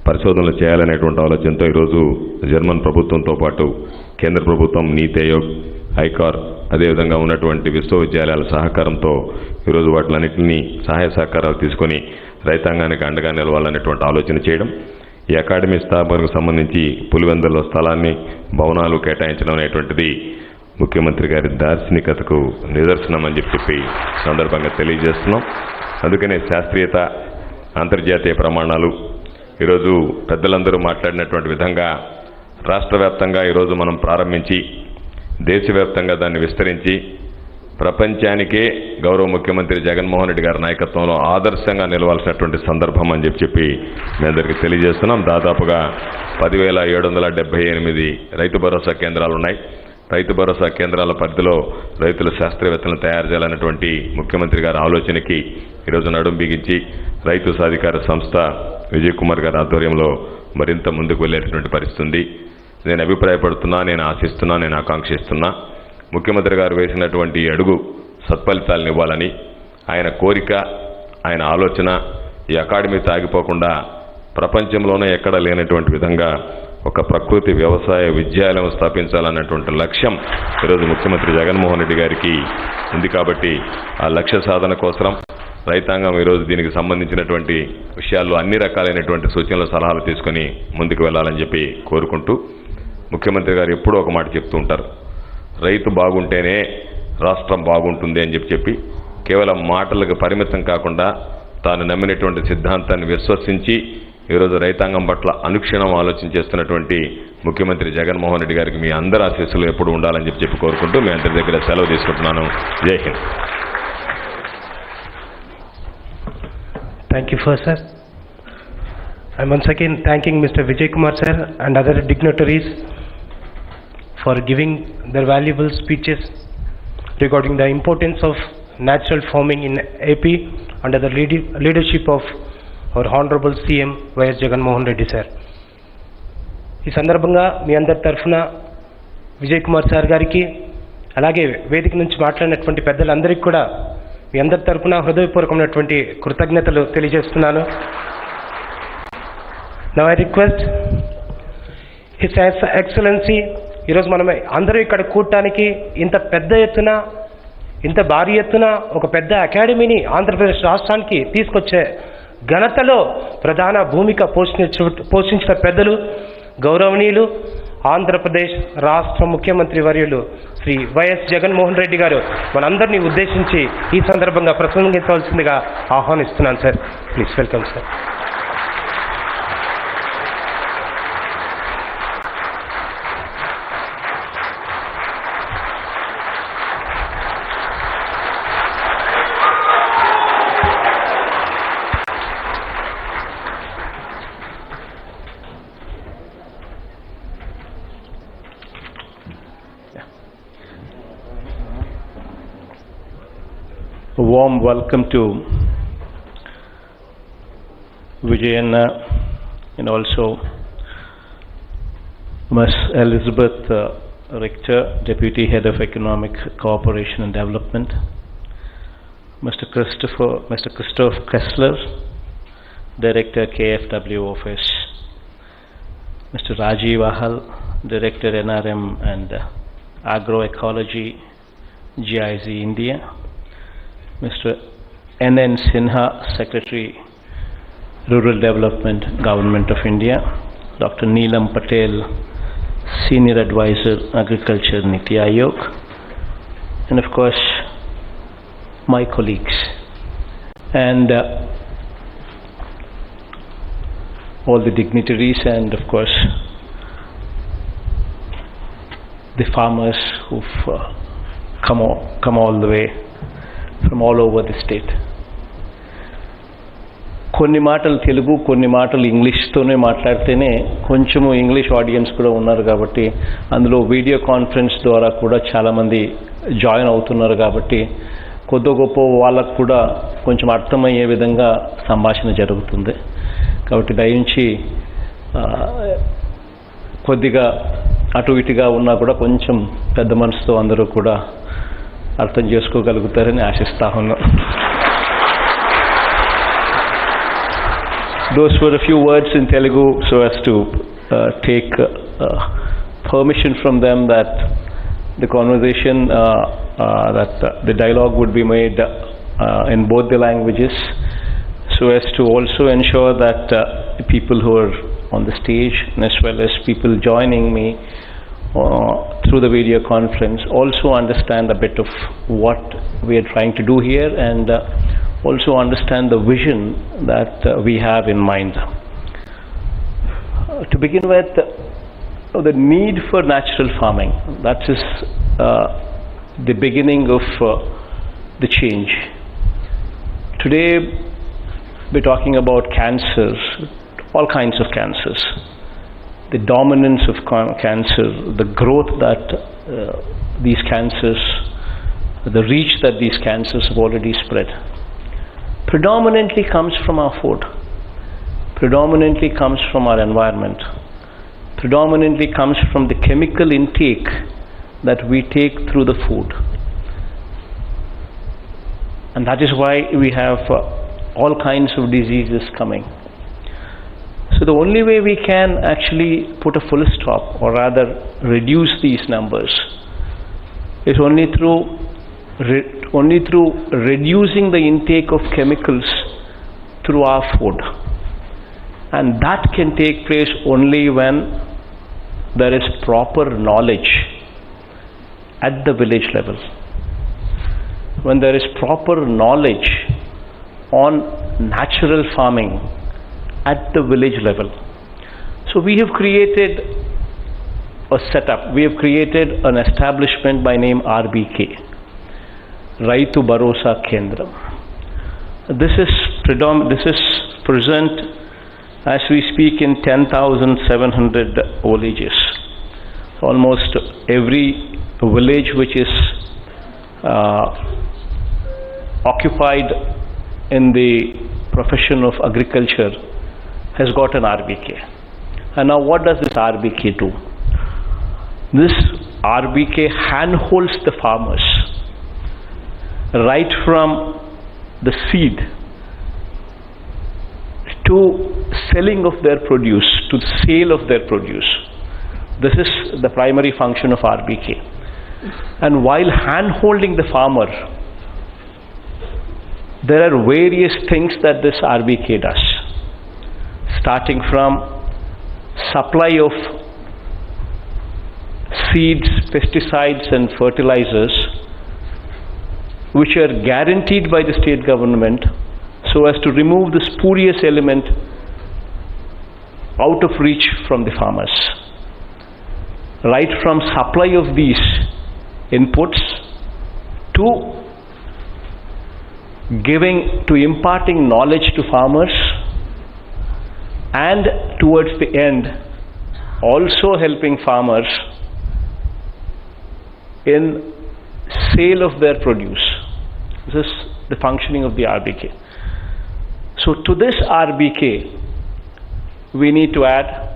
పరిశోధనలు చేయాలనేటువంటి ఆలోచనతో ఈరోజు జర్మన్ ప్రభుత్వంతో పాటు కేంద్ర ప్రభుత్వం, నీతి ఆయోగ్, ఐకార్, అదేవిధంగా ఉన్నటువంటి విశ్వవిద్యాలయాల సహకారంతో ఈరోజు వాటిలన్నింటినీ సహాయ సహకారాలు తీసుకొని రైతాంగానికి అండగా నిలవాలనేటువంటి ఆలోచన చేయడం, ఈ అకాడమీ స్థాపనకు సంబంధించి పులివెందుల స్థలాన్ని, భవనాలు కేటాయించడం అనేటువంటిది ముఖ్యమంత్రి గారి దార్శనికతకు నిదర్శనం అని చెప్పి సందర్భంగా తెలియజేస్తున్నాం. అందుకనే శాస్త్రీయత, అంతర్జాతీయ ప్రమాణాలు ఈరోజు పెద్దలందరూ మాట్లాడినటువంటి విధంగా రాష్ట్ర వ్యాప్తంగా ఈరోజు మనం ప్రారంభించి దేశవ్యాప్తంగా దాన్ని విస్తరించి ప్రపంచానికే గౌరవ ముఖ్యమంత్రి జగన్మోహన్ రెడ్డి గారి నాయకత్వంలో ఆదర్శంగా నిలవాల్సినటువంటి సందర్భం అని చెప్పి మీ అందరికీ తెలియజేస్తున్నాం. దాదాపుగా 10,778 రైతు భరోసా కేంద్రాలు ఉన్నాయి. రైతు భరోసా కేంద్రాల పరిధిలో రైతుల శాస్త్రవేత్తలను తయారు చేయాలన్నటువంటి ముఖ్యమంత్రి గారి ఆలోచనకి ఈరోజు నడుం బిగించి రైతు సాధికార సంస్థ విజయ్ కుమార్ గారి ఆధ్వర్యంలో మరింత ముందుకు వెళ్ళేటటువంటి పరిస్థితి ఉంది. నేను అభిప్రాయపడుతున్నా, నేను ఆశిస్తున్నా, నేను ఆకాంక్షిస్తున్నా ముఖ్యమంత్రి గారు వేసినటువంటి అడుగు సత్ఫలితాలను ఇవ్వాలని. ఆయన కోరిక, ఆయన ఆలోచన ఈ అకాడమీ ఆగిపోకుండా ప్రపంచంలోనే ఎక్కడ లేనటువంటి విధంగా ఒక ప్రకృతి వ్యవసాయ విద్యాలయం స్థాపించాలన్నటువంటి లక్ష్యం ఈరోజు ముఖ్యమంత్రి జగన్మోహన్ రెడ్డి గారికి ఉంది. కాబట్టి ఆ లక్ష్య సాధన కోసం రైతాంగం ఈరోజు దీనికి సంబంధించినటువంటి విషయాల్లో అన్ని రకాలైనటువంటి సూచనలు, సలహాలు తీసుకొని ముందుకు వెళ్ళాలని చెప్పి కోరుకుంటూ, ముఖ్యమంత్రి గారు ఎప్పుడూ ఒక మాట చెప్తూ ఉంటారు, రైతు బాగుంటేనే రాష్ట్రం బాగుంటుంది అని చెప్పి కేవలం మాటలకు పరిమితం కాకుండా తాను నమ్మినటువంటి సిద్ధాంతాన్ని విశ్వసించి ఈరోజు రైతాంగం పట్ల అనుక్షణం ఆలోచన చేస్తున్నటువంటి ముఖ్యమంత్రి జగన్మోహన్ రెడ్డి గారికి మీ అందరి ఆశీస్సులు ఎప్పుడు ఉండాలని చెప్పి కోరుకుంటూ మీ అందరి దగ్గర సెలవు తీసుకుంటున్నాను. జై Hind. Thank you first, sir. I'm once again thanking Mr. Vijay Kumar sir and other dignitaries for giving their valuable speeches regarding the importance of natural farming in AP under the leadership of our Honorable CM YS Jaganmohan Reddy sir. ఈ సందర్భంగా మీ అందరి తరఫున Vijay Kumar sir గారికి, అలాగే వేదిక నుంచి మాట్లాడినటువంటి పెద్దలందరికీ కూడా మీ అందరి తరఫున హృదయపూర్వకమైనటువంటి కృతజ్ఞతలు తెలియజేస్తున్నాను. Now I request His Excellency, ఈరోజు మనం అందరూ ఇక్కడ కూడటానికి ఇంత పెద్ద ఎత్తున ఇంత భారీ ఎత్తున ఒక పెద్ద అకాడమీని ఆంధ్రప్రదేశ్ రాష్ట్రానికి తీసుకొచ్చే ఘనతలో ప్రధాన భూమిక పోషించిన పెద్దలు గౌరవనీయులు ఆంధ్రప్రదేశ్ రాష్ట్ర ముఖ్యమంత్రి వర్యులు శ్రీ వైఎస్ జగన్మోహన్ రెడ్డి గారు మనందరినీ ఉద్దేశించి ఈ సందర్భంగా ప్రసంగించవలసిందిగా ఆహ్వానిస్తున్నాను sir. Please welcome sir. A warm welcome to Vijayanna and also Ms. Elizabeth Richter, Deputy Head of Economic Cooperation and Development, Mr. Christoph Kessler, Director KFW Office, Mr. Rajiv Ahal, Director NRM and Agroecology, GIZ India, Mr. N.N. Sinha, Secretary, Rural Development, Government of India, Dr. Neelam Patel, Senior Advisor, Agriculture, Niti Aayog, and of course, my colleagues, and all the dignitaries, and of course, the farmers who've come all the way from all over the state. కొన్ని మాటలు తెలుగు, కొన్ని మాటలు ఇంగ్లీష్తోనే మాట్లాడితేనే కొంచెము English audience కూడా ఉన్నారు కాబట్టి అందులో వీడియో కాన్ఫరెన్స్ ద్వారా కూడా చాలామంది జాయిన్ అవుతున్నారు కాబట్టి కొద్ది గొప్ప వాళ్ళకు కూడా కొంచెం అర్థమయ్యే విధంగా సంభాషణ జరుగుతుంది. కాబట్టి దయించి కొద్దిగా అటు ఇటుగా ఉన్నా కూడా కొంచెం పెద్ద మనసుతో అందరూ కూడా అర్థం చేసుకోగలుగుతారని ఆశిస్తా ఉన్నాం. Those were a few words in Telugu so as to take permission from them that the conversation, that the dialogue would be made in both the languages, so as to also ensure that people who are on the stage and as well as people joining me through the video conference also understand a bit of what we are trying to do here and also understand the vision that we have in mind. To begin with, the need for natural farming, that is the beginning of the change. Today we're talking about cancers, all kinds of cancers, the dominance of cancer, the growth that these cancers, the reach that these cancers have already spread, predominantly comes from our food, predominantly comes from our environment, predominantly comes from the chemical intake that we take through the food. And that is why we have all kinds of diseases coming. So the only way we can actually put a full stop, or rather reduce these numbers, is only through reducing the intake of chemicals through our food. And that can take place only when there is proper knowledge at the village level. When there is proper knowledge on natural farming at the village level. So we have created a setup, we have created an establishment by name RBK, Raitu Bharosa Kendram. This is present as we speak in 10,700 villages. Almost every village which is occupied in the profession of agriculture has got an RBK. And now what does this RBK do? This RBK handholds the farmers right from the seed to selling of their produce, to sale of their produce. This is the primary function of RBK. And while hand-holding the farmer, there are various things that this RBK does, starting from supply of seeds, pesticides and fertilizers, which are guaranteed by the state government so as to remove the spurious element out of reach from the farmers. Right from supply of these inputs to imparting knowledge to farmers, and towards the end also helping farmers in sale of their produce. This is the functioning of the RBK. So to this RBK we need to add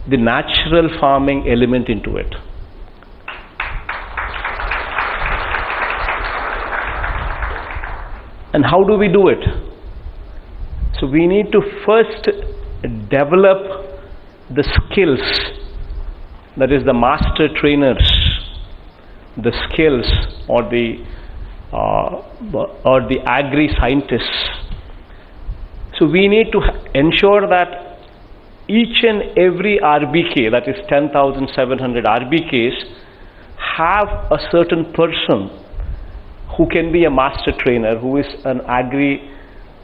the natural farming element into it. And how do we do it? So we need to first develop the skills, that is the master trainers, the skills or the agri-scientists. So we need to ensure that each and every RBK, that is 10,700 RBKs, have a certain person who can be a master trainer, who is an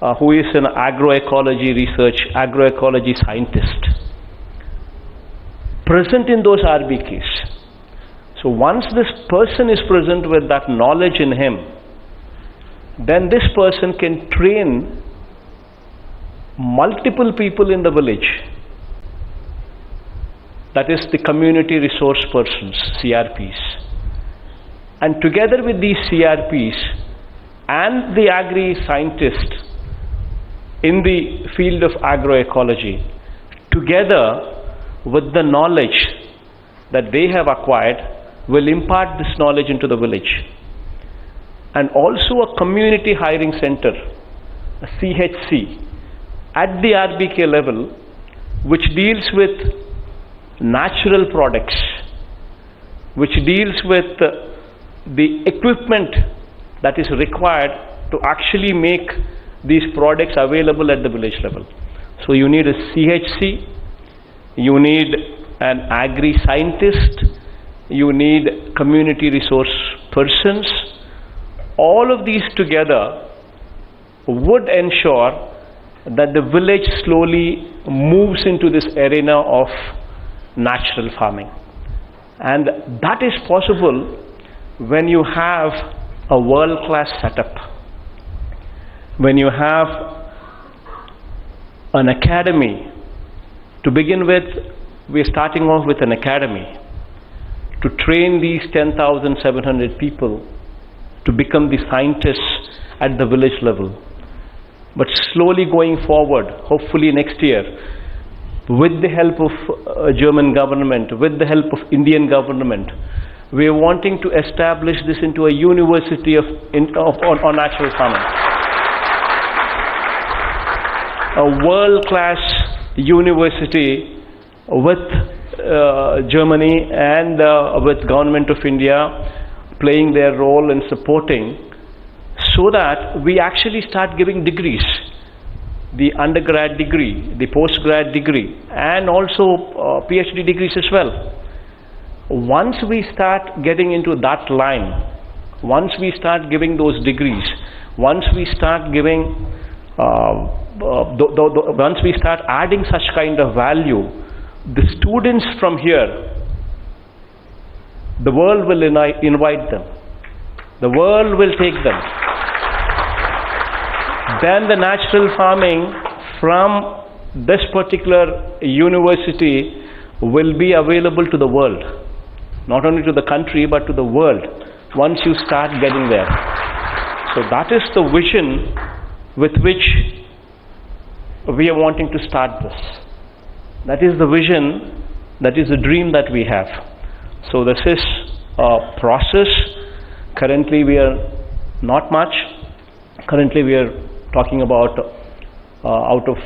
agroecology research, agroecology scientist, present in those RBKs. So once this person is present with that knowledge in him, then this person can train multiple people in the village. That is the community resource persons, CRPs. And together with these CRPs and the agri-scientists in the field of agroecology, together with the knowledge that they have acquired, will impart this knowledge into the village. And also a community hiring center, a CHC, at the RBK level, which deals with natural products, which deals with the equipment that is required to actually make these products available at the village level. So you need a CHC, you need an agri-scientist, you need community resource persons. All of these together would ensure that the village slowly moves into this arena of natural farming. And that is possible when you have a world-class setup, when you have an academy. To begin with, we are starting off with an academy to train these 10,700 people to become the scientists at the village level. But slowly going forward, hopefully next year, with the help of German government, with the help of Indian government, we are wanting to establish this into a university on natural farming. A world-class university with Germany and with Government of India playing their role in supporting, so that we actually start giving degrees, the undergrad degree, the postgrad degree, and also PhD degrees as well. Once we start getting into that line, once we start giving those degrees, once we start giving, once we start adding such kind of value, the students from here, the world will invite them. The world will take them. Then the natural farming from this particular university will be available to the world. Not only to the country, but to the world, once you start getting there. So that is the vision with which we are wanting to start this. That is the vision, that is the dream that we have. So this is a process. Currently we are not much. Currently we are talking about out of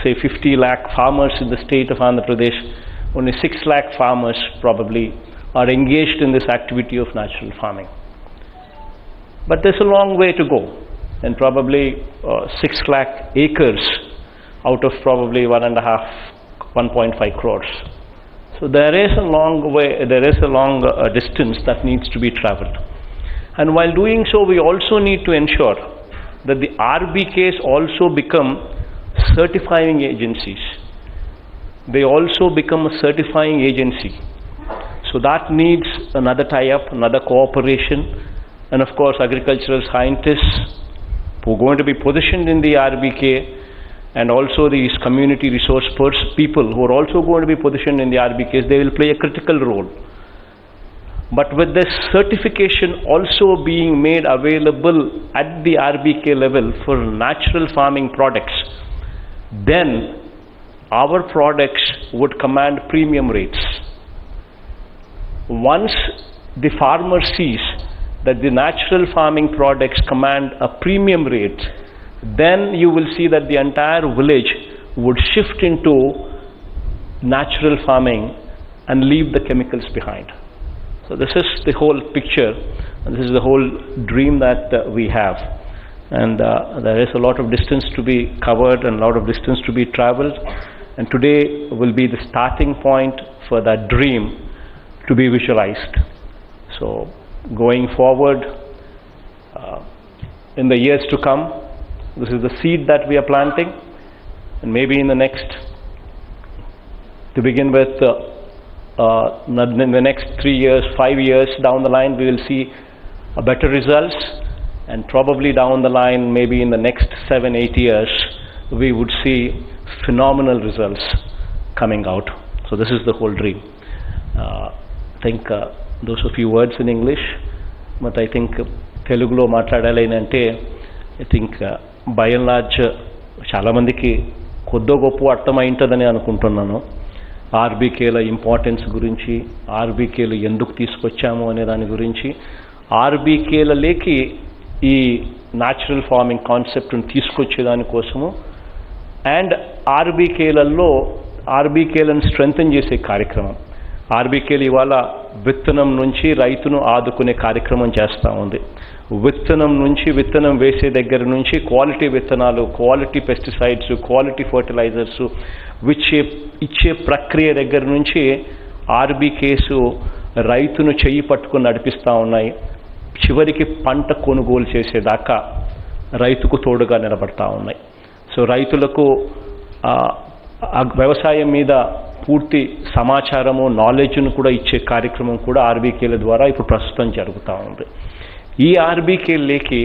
say 50 lakh farmers in the state of Andhra Pradesh, only 6 lakh farmers probably are engaged in this activity of natural farming. But there's a long way to go, and probably 6 lakh acres out of probably 1.5 crores. So there is a long way, there is a long distance that needs to be traveled. And while doing so, we also need to ensure that the RBKs also become certifying agencies. They also become a certifying agency. So that needs another tie-up, another cooperation, and of course agricultural scientists who are going to be positioned in the RBK, and also these community resource people who are also going to be positioned in the RBKs, they will play a critical role. But with this certification also being made available at the RBK level for natural farming products, then our products would command premium rates. Once the farmer sees that the natural farming products command a premium rate, then you will see that the entire village would shift into natural farming and leave the chemicals behind. So this is the whole picture, and this is the whole dream that we have. And there is a lot of distance to be covered and a lot of distance to be traveled, and today will be the starting point for that dream to be visualized. So going forward, in the years to come, this is the seed that we are planting, and maybe in the next, to begin with, in the next 3 years, 5 years down the line, we will see a better results, and probably down the line, maybe in the next 7-8 years, we would see phenomenal results coming out. So this is the whole dream. I think those are a few words in English, but I think Telugulo మాట్లాడాలి అంటే I think by and large చాలా మందికి కొద్దో గొప్ప అర్థమై ఉంటుందని అనుకుంటున్నాను. ఆర్బీకేల importance గురించి, ఆర్బీకేలు ఎందుకు తీసుకొచ్చాము అనే దాని గురించి, ఆర్బీకేలలోకి ఈ న్యాచురల్ ఫార్మింగ్ కాన్సెప్ట్ని తీసుకొచ్చేదాని కోసము, అండ్ ఆర్బీకేలను స్ట్రెంథెన్ చేసే కార్యక్రమం. ఆర్బీకేలు ఇవాళ విత్తనం నుంచి రైతును ఆదుకునే కార్యక్రమం చేస్తూ ఉంది. విత్తనం నుంచి, విత్తనం వేసే దగ్గర నుంచి క్వాలిటీ విత్తనాలు, క్వాలిటీ పెస్టిసైడ్స్, క్వాలిటీ ఫర్టిలైజర్స్ ఇచ్చే ప్రక్రియ దగ్గర నుంచి ఆర్బీకేసు రైతును చెయ్యి పట్టుకుని నడిపిస్తూ ఉన్నాయి. చివరికి పంట కొనుగోలు చేసేదాకా రైతుకు తోడుగా నిలబడతా ఉన్నాయి. సో రైతులకు వ్యవసాయం మీద పూర్తి సమాచారము, నాలెడ్జ్ను కూడా ఇచ్చే కార్యక్రమం కూడా ఆర్బీకేల ద్వారా ఇప్పుడు ప్రస్తుతం జరుగుతూ ఉంది. ఈ ఆర్బీకేలకి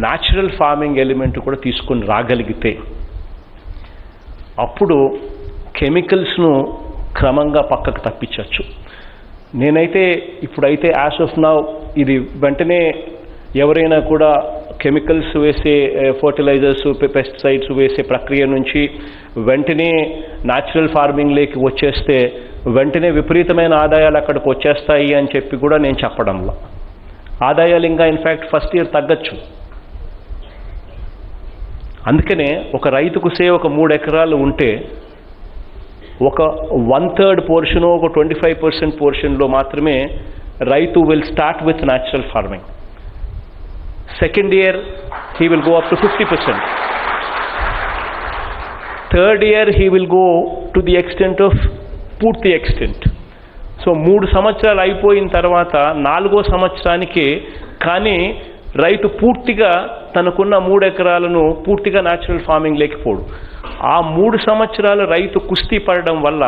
న్యాచురల్ ఫార్మింగ్ ఎలిమెంట్ కూడా తీసుకొని రాగలిగితే అప్పుడు కెమికల్స్ను క్రమంగా పక్కకు తప్పించవచ్చు. నేనైతే ఇప్పుడైతే యాజ్ ఆఫ్ నౌ ఇది వెంటనే ఎవరైనా కూడా కెమికల్స్ వేసే ఫర్టిలైజర్స్, పెస్టిసైడ్స్ వేసే ప్రక్రియ నుంచి వెంటనే న్యాచురల్ ఫార్మింగ్లోకి వచ్చేస్తే వెంటనే విపరీతమైన ఆదాయాలు అక్కడికి వచ్చేస్తాయి అని చెప్పి కూడా నేను చెప్పడంలో, ఆదాయాలు ఇంకా ఇన్ఫ్యాక్ట్ ఫస్ట్ ఇయర్ తగ్గచ్చు. అందుకనే ఒక రైతుకు ఒక 3 ఎకరాలు ఉంటే ఒక 1/3 పోర్షను, ఒక 25% పోర్షన్లో మాత్రమే రైతు will start with natural farming. Second year he will go up to 50%. Third year he will go to the extent of పూర్తి ఎక్స్టెంట్. సో 3 సంవత్సరాలు అయిపోయిన తర్వాత 4వ సంవత్సరానికి కానీ రైతు పూర్తిగా తనకున్న 3 ఎకరాలను పూర్తిగా న్యాచురల్ ఫార్మింగ్ లేకపోడు. ఆ 3 సంవత్సరాలు రైతు కుస్తీ పడడం వల్ల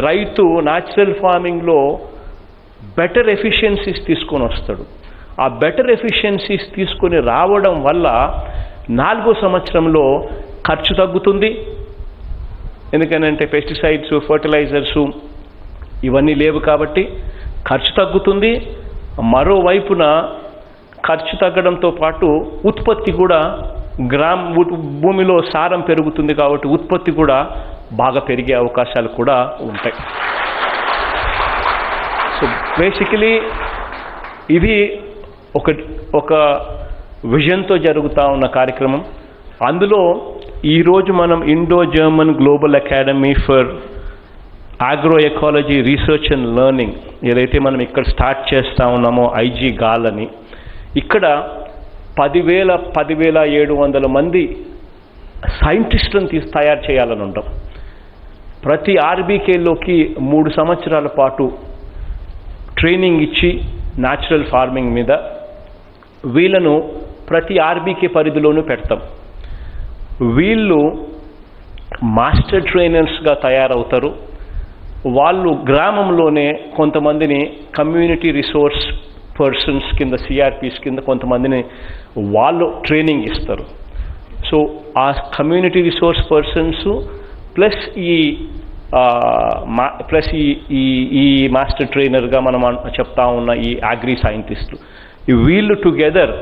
రైతు న్యాచురల్ ఫార్మింగ్లో బెటర్ ఎఫిషియన్సీస్ తీసుకొని వస్తాడు. ఆ బెటర్ ఎఫిషియన్సీస్ తీసుకొని రావడం వల్ల 4వ సంవత్సరంలో ఖర్చు తగ్గుతుంది. ఎందుకనంటే పెస్టిసైడ్స్, ఫర్టిలైజర్సు ఇవన్నీ లేవు కాబట్టి ఖర్చు తగ్గుతుంది. మరోవైపున ఖర్చు తగ్గడంతో పాటు ఉత్పత్తి కూడా భూమిలో సారం పెరుగుతుంది కాబట్టి ఉత్పత్తి కూడా బాగా పెరిగే అవకాశాలు కూడా ఉంటాయి. సో బేసికలీ ఇది ఒక విజన్తో జరుగుతూ ఉన్న కార్యక్రమం. అందులో ఈరోజు మనం Indo German global academy for agro ecology research and learning ఏదైతే మనం ఇక్కడ స్టార్ట్ చేస్తూ ఉన్నామో ఐజీ గాల్ అని, ఇక్కడ 10,700 మంది సైంటిస్టులను తయారు చేయాలని ఉంటాం. ప్రతి ఆర్బీకేలోకి 3 సంవత్సరాల పాటు ట్రైనింగ్ ఇచ్చి న్యాచురల్ ఫార్మింగ్ మీద వీళ్ళను ప్రతి ఆర్బీకే పరిధిలోనూ పెడతాం. వీళ్ళు మాస్టర్ ట్రైనర్స్గా తయారవుతారు. వాళ్ళు గ్రామంలోనే కొంతమందిని కమ్యూనిటీ రిసోర్స్ పర్సన్స్ కింద, సిఆర్పీస్ కింద కొంతమందిని వాళ్ళు ట్రైనింగ్ ఇస్తారు. సో ఆ కమ్యూనిటీ రిసోర్స్ పర్సన్స్ ప్లస్ ఈ మాస్టర్ ట్రైనర్గా మనం చెప్తా ఉన్న ఈ అగ్రి సైంటిస్టులు, వీళ్ళు టుగెదర్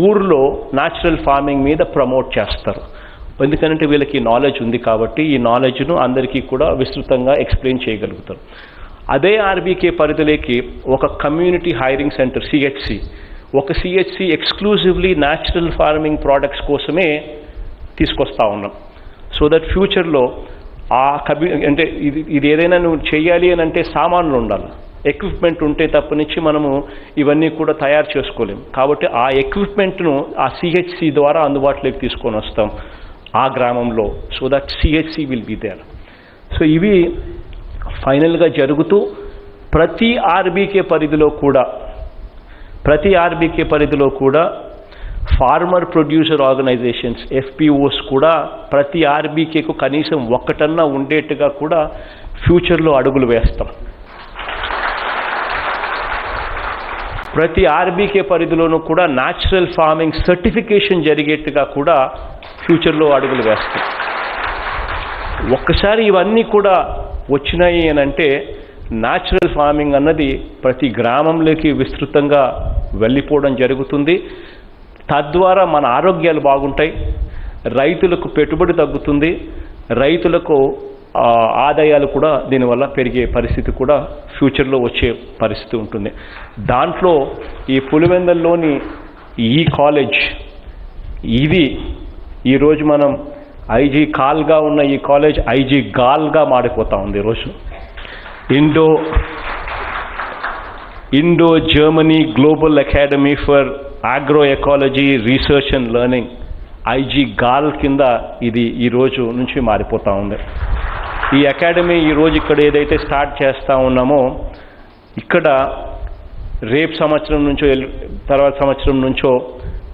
ఊర్లో న్యాచురల్ ఫార్మింగ్ మీద ప్రమోట్ చేస్తారు. ఎందుకంటే వీళ్ళకి నాలెడ్జ్ ఉంది కాబట్టి ఈ నాలెడ్జ్ను అందరికీ కూడా విస్తృతంగా ఎక్స్ప్లెయిన్ చేయగలుగుతారు. అదే ఆర్బీకే పరిధిలోకి ఒక కమ్యూనిటీ హైరింగ్ సెంటర్ ఒక CHC exclusively natural farming products కోసమే తీసుకొస్తా ఉన్నాం. సో దట్ ఫ్యూచర్లో అంటే ఇది ఏదైనా నువ్వు చేయాలి అని అంటే సామాన్లు ఉండాలి, ఎక్విప్మెంట్ ఉంటే తప్పనిచ్చి మనము ఇవన్నీ కూడా తయారు చేసుకోలేము. కాబట్టి ఆ ఎక్విప్మెంట్ను ఆ సిహెచ్సి ద్వారా అందుబాటులోకి తీసుకొని వస్తాం ఆ గ్రామంలో. So that CHC will be there. So ఇవి ఫైనల్గా జరుగుతూ ప్రతి ఆర్బీకే పరిధిలో కూడా ఫార్మర్ ప్రొడ్యూసర్ ఆర్గనైజేషన్స్ ఎఫ్పిఓస్ కూడా ప్రతి ఆర్బీకేకు కనీసం ఒక్కటన్నా ఉండేట్టుగా కూడా ఫ్యూచర్లో అడుగులు వేస్తాం. ప్రతి ఆర్బీకే పరిధిలోనూ కూడా న్యాచురల్ ఫార్మింగ్ సర్టిఫికేషన్ జరిగేట్టుగా కూడా ఫ్యూచర్లో అడుగులు వేస్తాం. ఒక్కసారి ఇవన్నీ కూడా వచ్చినాయి అని అంటే న్యాచురల్ ఫార్మింగ్ అన్నది ప్రతి గ్రామంలోకి విస్తృతంగా వెళ్ళిపోవడం జరుగుతుంది. తద్వారా మన ఆరోగ్యాలు బాగుంటాయి, రైతులకు పెట్టుబడి తగ్గుతుంది, రైతులకు ఆదాయాలు కూడా దీనివల్ల పెరిగే పరిస్థితి కూడా ఫ్యూచర్లో వచ్చే పరిస్థితి ఉంటుంది. దాంట్లో ఈ పులివెందల్లోని ఈ కాలేజ్ ఇది ఈరోజు మనం ఐజీ కాల్గా ఉన్న ఈ కాలేజ్ ఐజీ గాల్గా మారిపోతూ ఉంది. ఈరోజు Indo Germany global academy for agro ecology research and learning IG GAL కింద ఇది ఈరోజు నుంచి మారిపోతూ ఉంది. ఈ అకాడమీ ఈరోజు ఇక్కడ ఏదైతే స్టార్ట్ చేస్తూ ఉన్నామో ఇక్కడ రేపు సంవత్సరం నుంచో తర్వాత సంవత్సరం నుంచో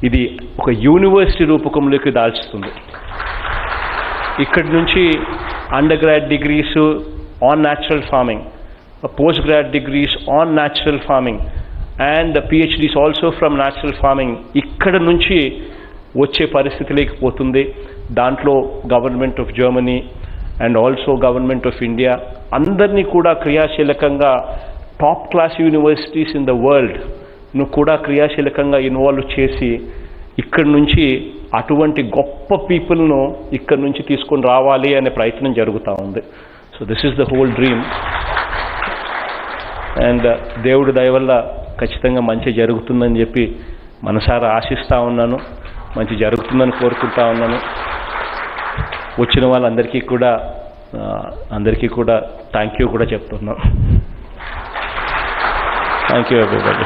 ఇది ఒక యూనివర్సిటీ రూపకంలోకి దాల్చుతుంది. ఇక్కడి నుంచి under grad degrees on natural farming, post grad degrees on natural farming and PhDs also from natural farming ఇక్కడ నుంచి వచ్చే పరిస్థితి లేకపోతుంది. దాంట్లో government of Germany and also government of India అందరినీ కూడా క్రియాశీలకంగా top class universities in the వరల్డ్ను కూడా క్రియాశీలకంగా ఇన్వాల్వ్ చేసి ఇక్కడి నుంచి అటువంటి గొప్ప పీపుల్ను ఇక్కడి నుంచి తీసుకొని రావాలి అనే ప్రయత్నం జరుగుతూ ఉంది. So this is the whole dream. And దేవుడి దయ వల్ల ఖచ్చితంగా మంచి జరుగుతుందని చెప్పి మనసారా ఆశిస్తూ ఉన్నాను, మంచి జరుగుతుందని కోరుకుంటా ఉన్నాను. వచ్చిన వాళ్ళందరికీ కూడా థ్యాంక్ యూ కూడా చెప్తున్నాను. Thank you everybody.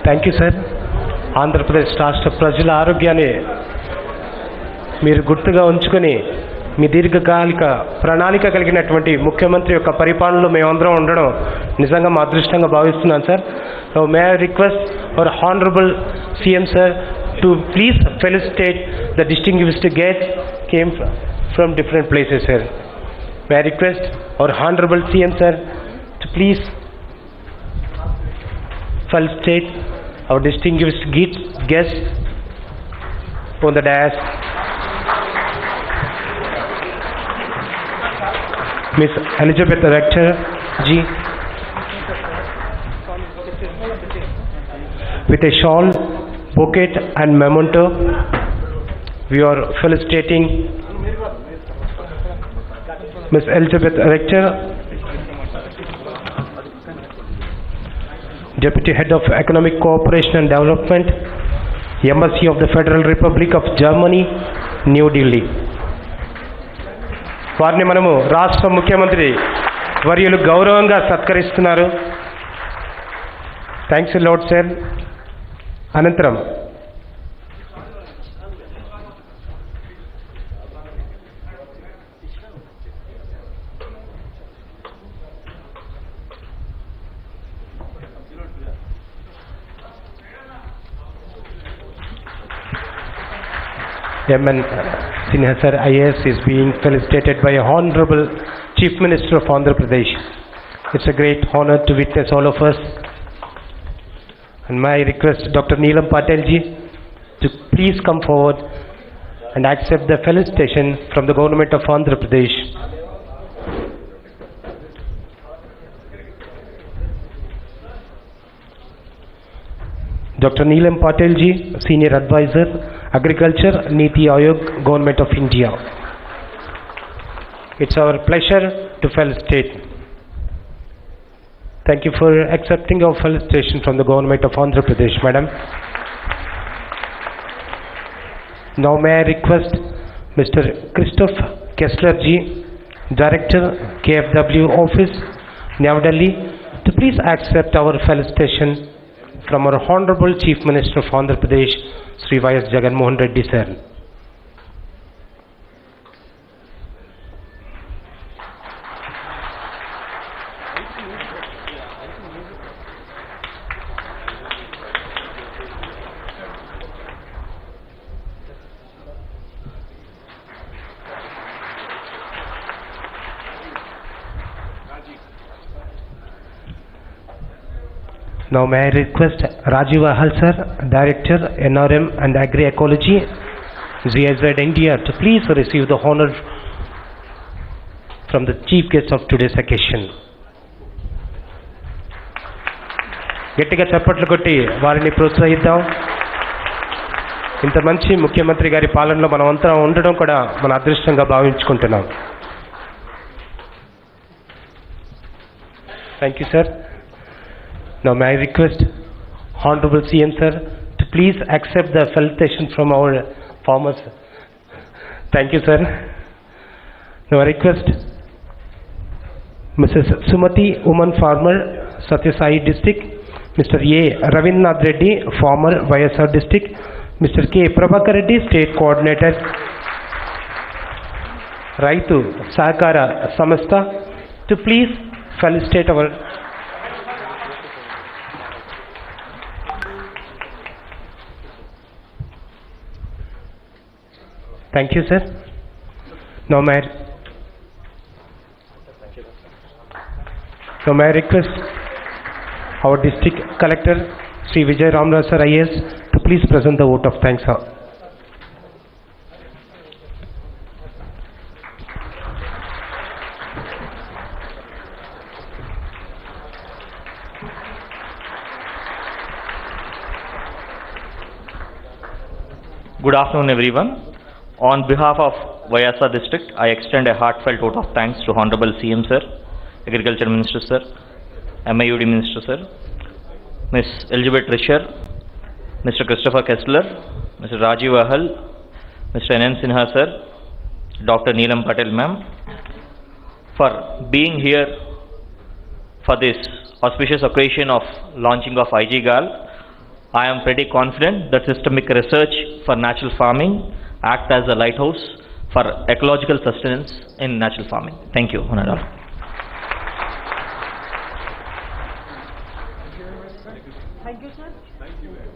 Thank you sir. Andhra Pradesh రాష్ట్ర ప్రజల ఆరోగ్యాన్ని మీరు గుర్తుగా ఉంచుకొని మీ దీర్ఘకాలిక ప్రణాళిక కలిగినటువంటి ముఖ్యమంత్రి యొక్క పరిపాలనలో మేమందరం ఉండడం నిజంగా మా అదృష్టంగా భావిస్తున్నాను sir. So may I request our honourable CM sir to please felicitate the distinguished guest came from different places sir. May I request our honourable CM sir to please felicitate our distinguished guests on the dais. Miss Elizabeth Rector ji with a shawl, bouquet and memento, we are felicitating Ms. Elizabeth Rector, Deputy Head of Economic Cooperation and Development, Embassy of the Federal Republic of Germany, New Delhi. వారిని మనము రాష్ట్ర ముఖ్యమంత్రి వర్యులు గౌరవంగా సత్కరిస్తున్నారు. Thanks lord sir. అనంతరం M.N. Sinha sir IAS is being felicitated by Honorable Chief Minister of Andhra Pradesh. It's a great honor to witness all of us. And my request Dr. Neelam Patel ji to please come forward and accept the felicitation from the government of Andhra Pradesh. Dr. Neelam Patel ji, Senior Advisor, Agriculture, Niti Aayog, Government of India. It's our pleasure to felicitate. Thank you for accepting our felicitation from the Government of Andhra Pradesh, Madam. Now may I request Mr. Christoph Kessler ji, Director, KFW Office, New Delhi, to please accept our felicitation from our Honorable Chief Minister of Andhra Pradesh, Sri Y.S. Jagan Mohan Reddy sir. Now may I request Rajiv Ahal sir, Director, NRM and Agri-Ecology, GIZ India, to please receive the honor from the chief guest of today's occasion. గట్టిగా చప్పట్లు కొట్టి వారిని ప్రోత్సహిద్దాం. ఇంత మంచి ముఖ్యమంత్రి గారి పాలనలో మనమంతా ఉండడం కూడా మన అదృష్టంగా భావించుకుంటున్నాం. Thank you sir. Now may I request Honorable CM sir to please accept the felicitation from our farmers. Thank you sir. Now I request Mrs. Sumati, woman farmer, Satyasai district, Mr. A. Ravindranath Reddy, farmer, YSR district, Mr. K. Prabhakar Reddy, state coordinator, Raitu Sahakara Samastha, to please felicitate our Thank you, sir. Now may I request our district collector, Sri Vijay Ramraj sir IAS, to please present the vote of thanks. Good afternoon, everyone. On behalf of YSR District, I extend a heartfelt vote of thanks to Honorable CM Sir, Agriculture Minister Sir, MIUD Minister Sir, Ms. Elizabeth Rector, Mr. Christopher Kessler, Mr. Rajiv Ahal, Mr. N.N. Sinha Sir, Dr. Neelam Patel Ma'am, for being here for this auspicious occasion of launching of IGGAL. I am pretty confident that systemic research for natural farming act as a lighthouse for ecological sustenance in natural farming. Thank you, Honorable. Thank you, sir. Thank you.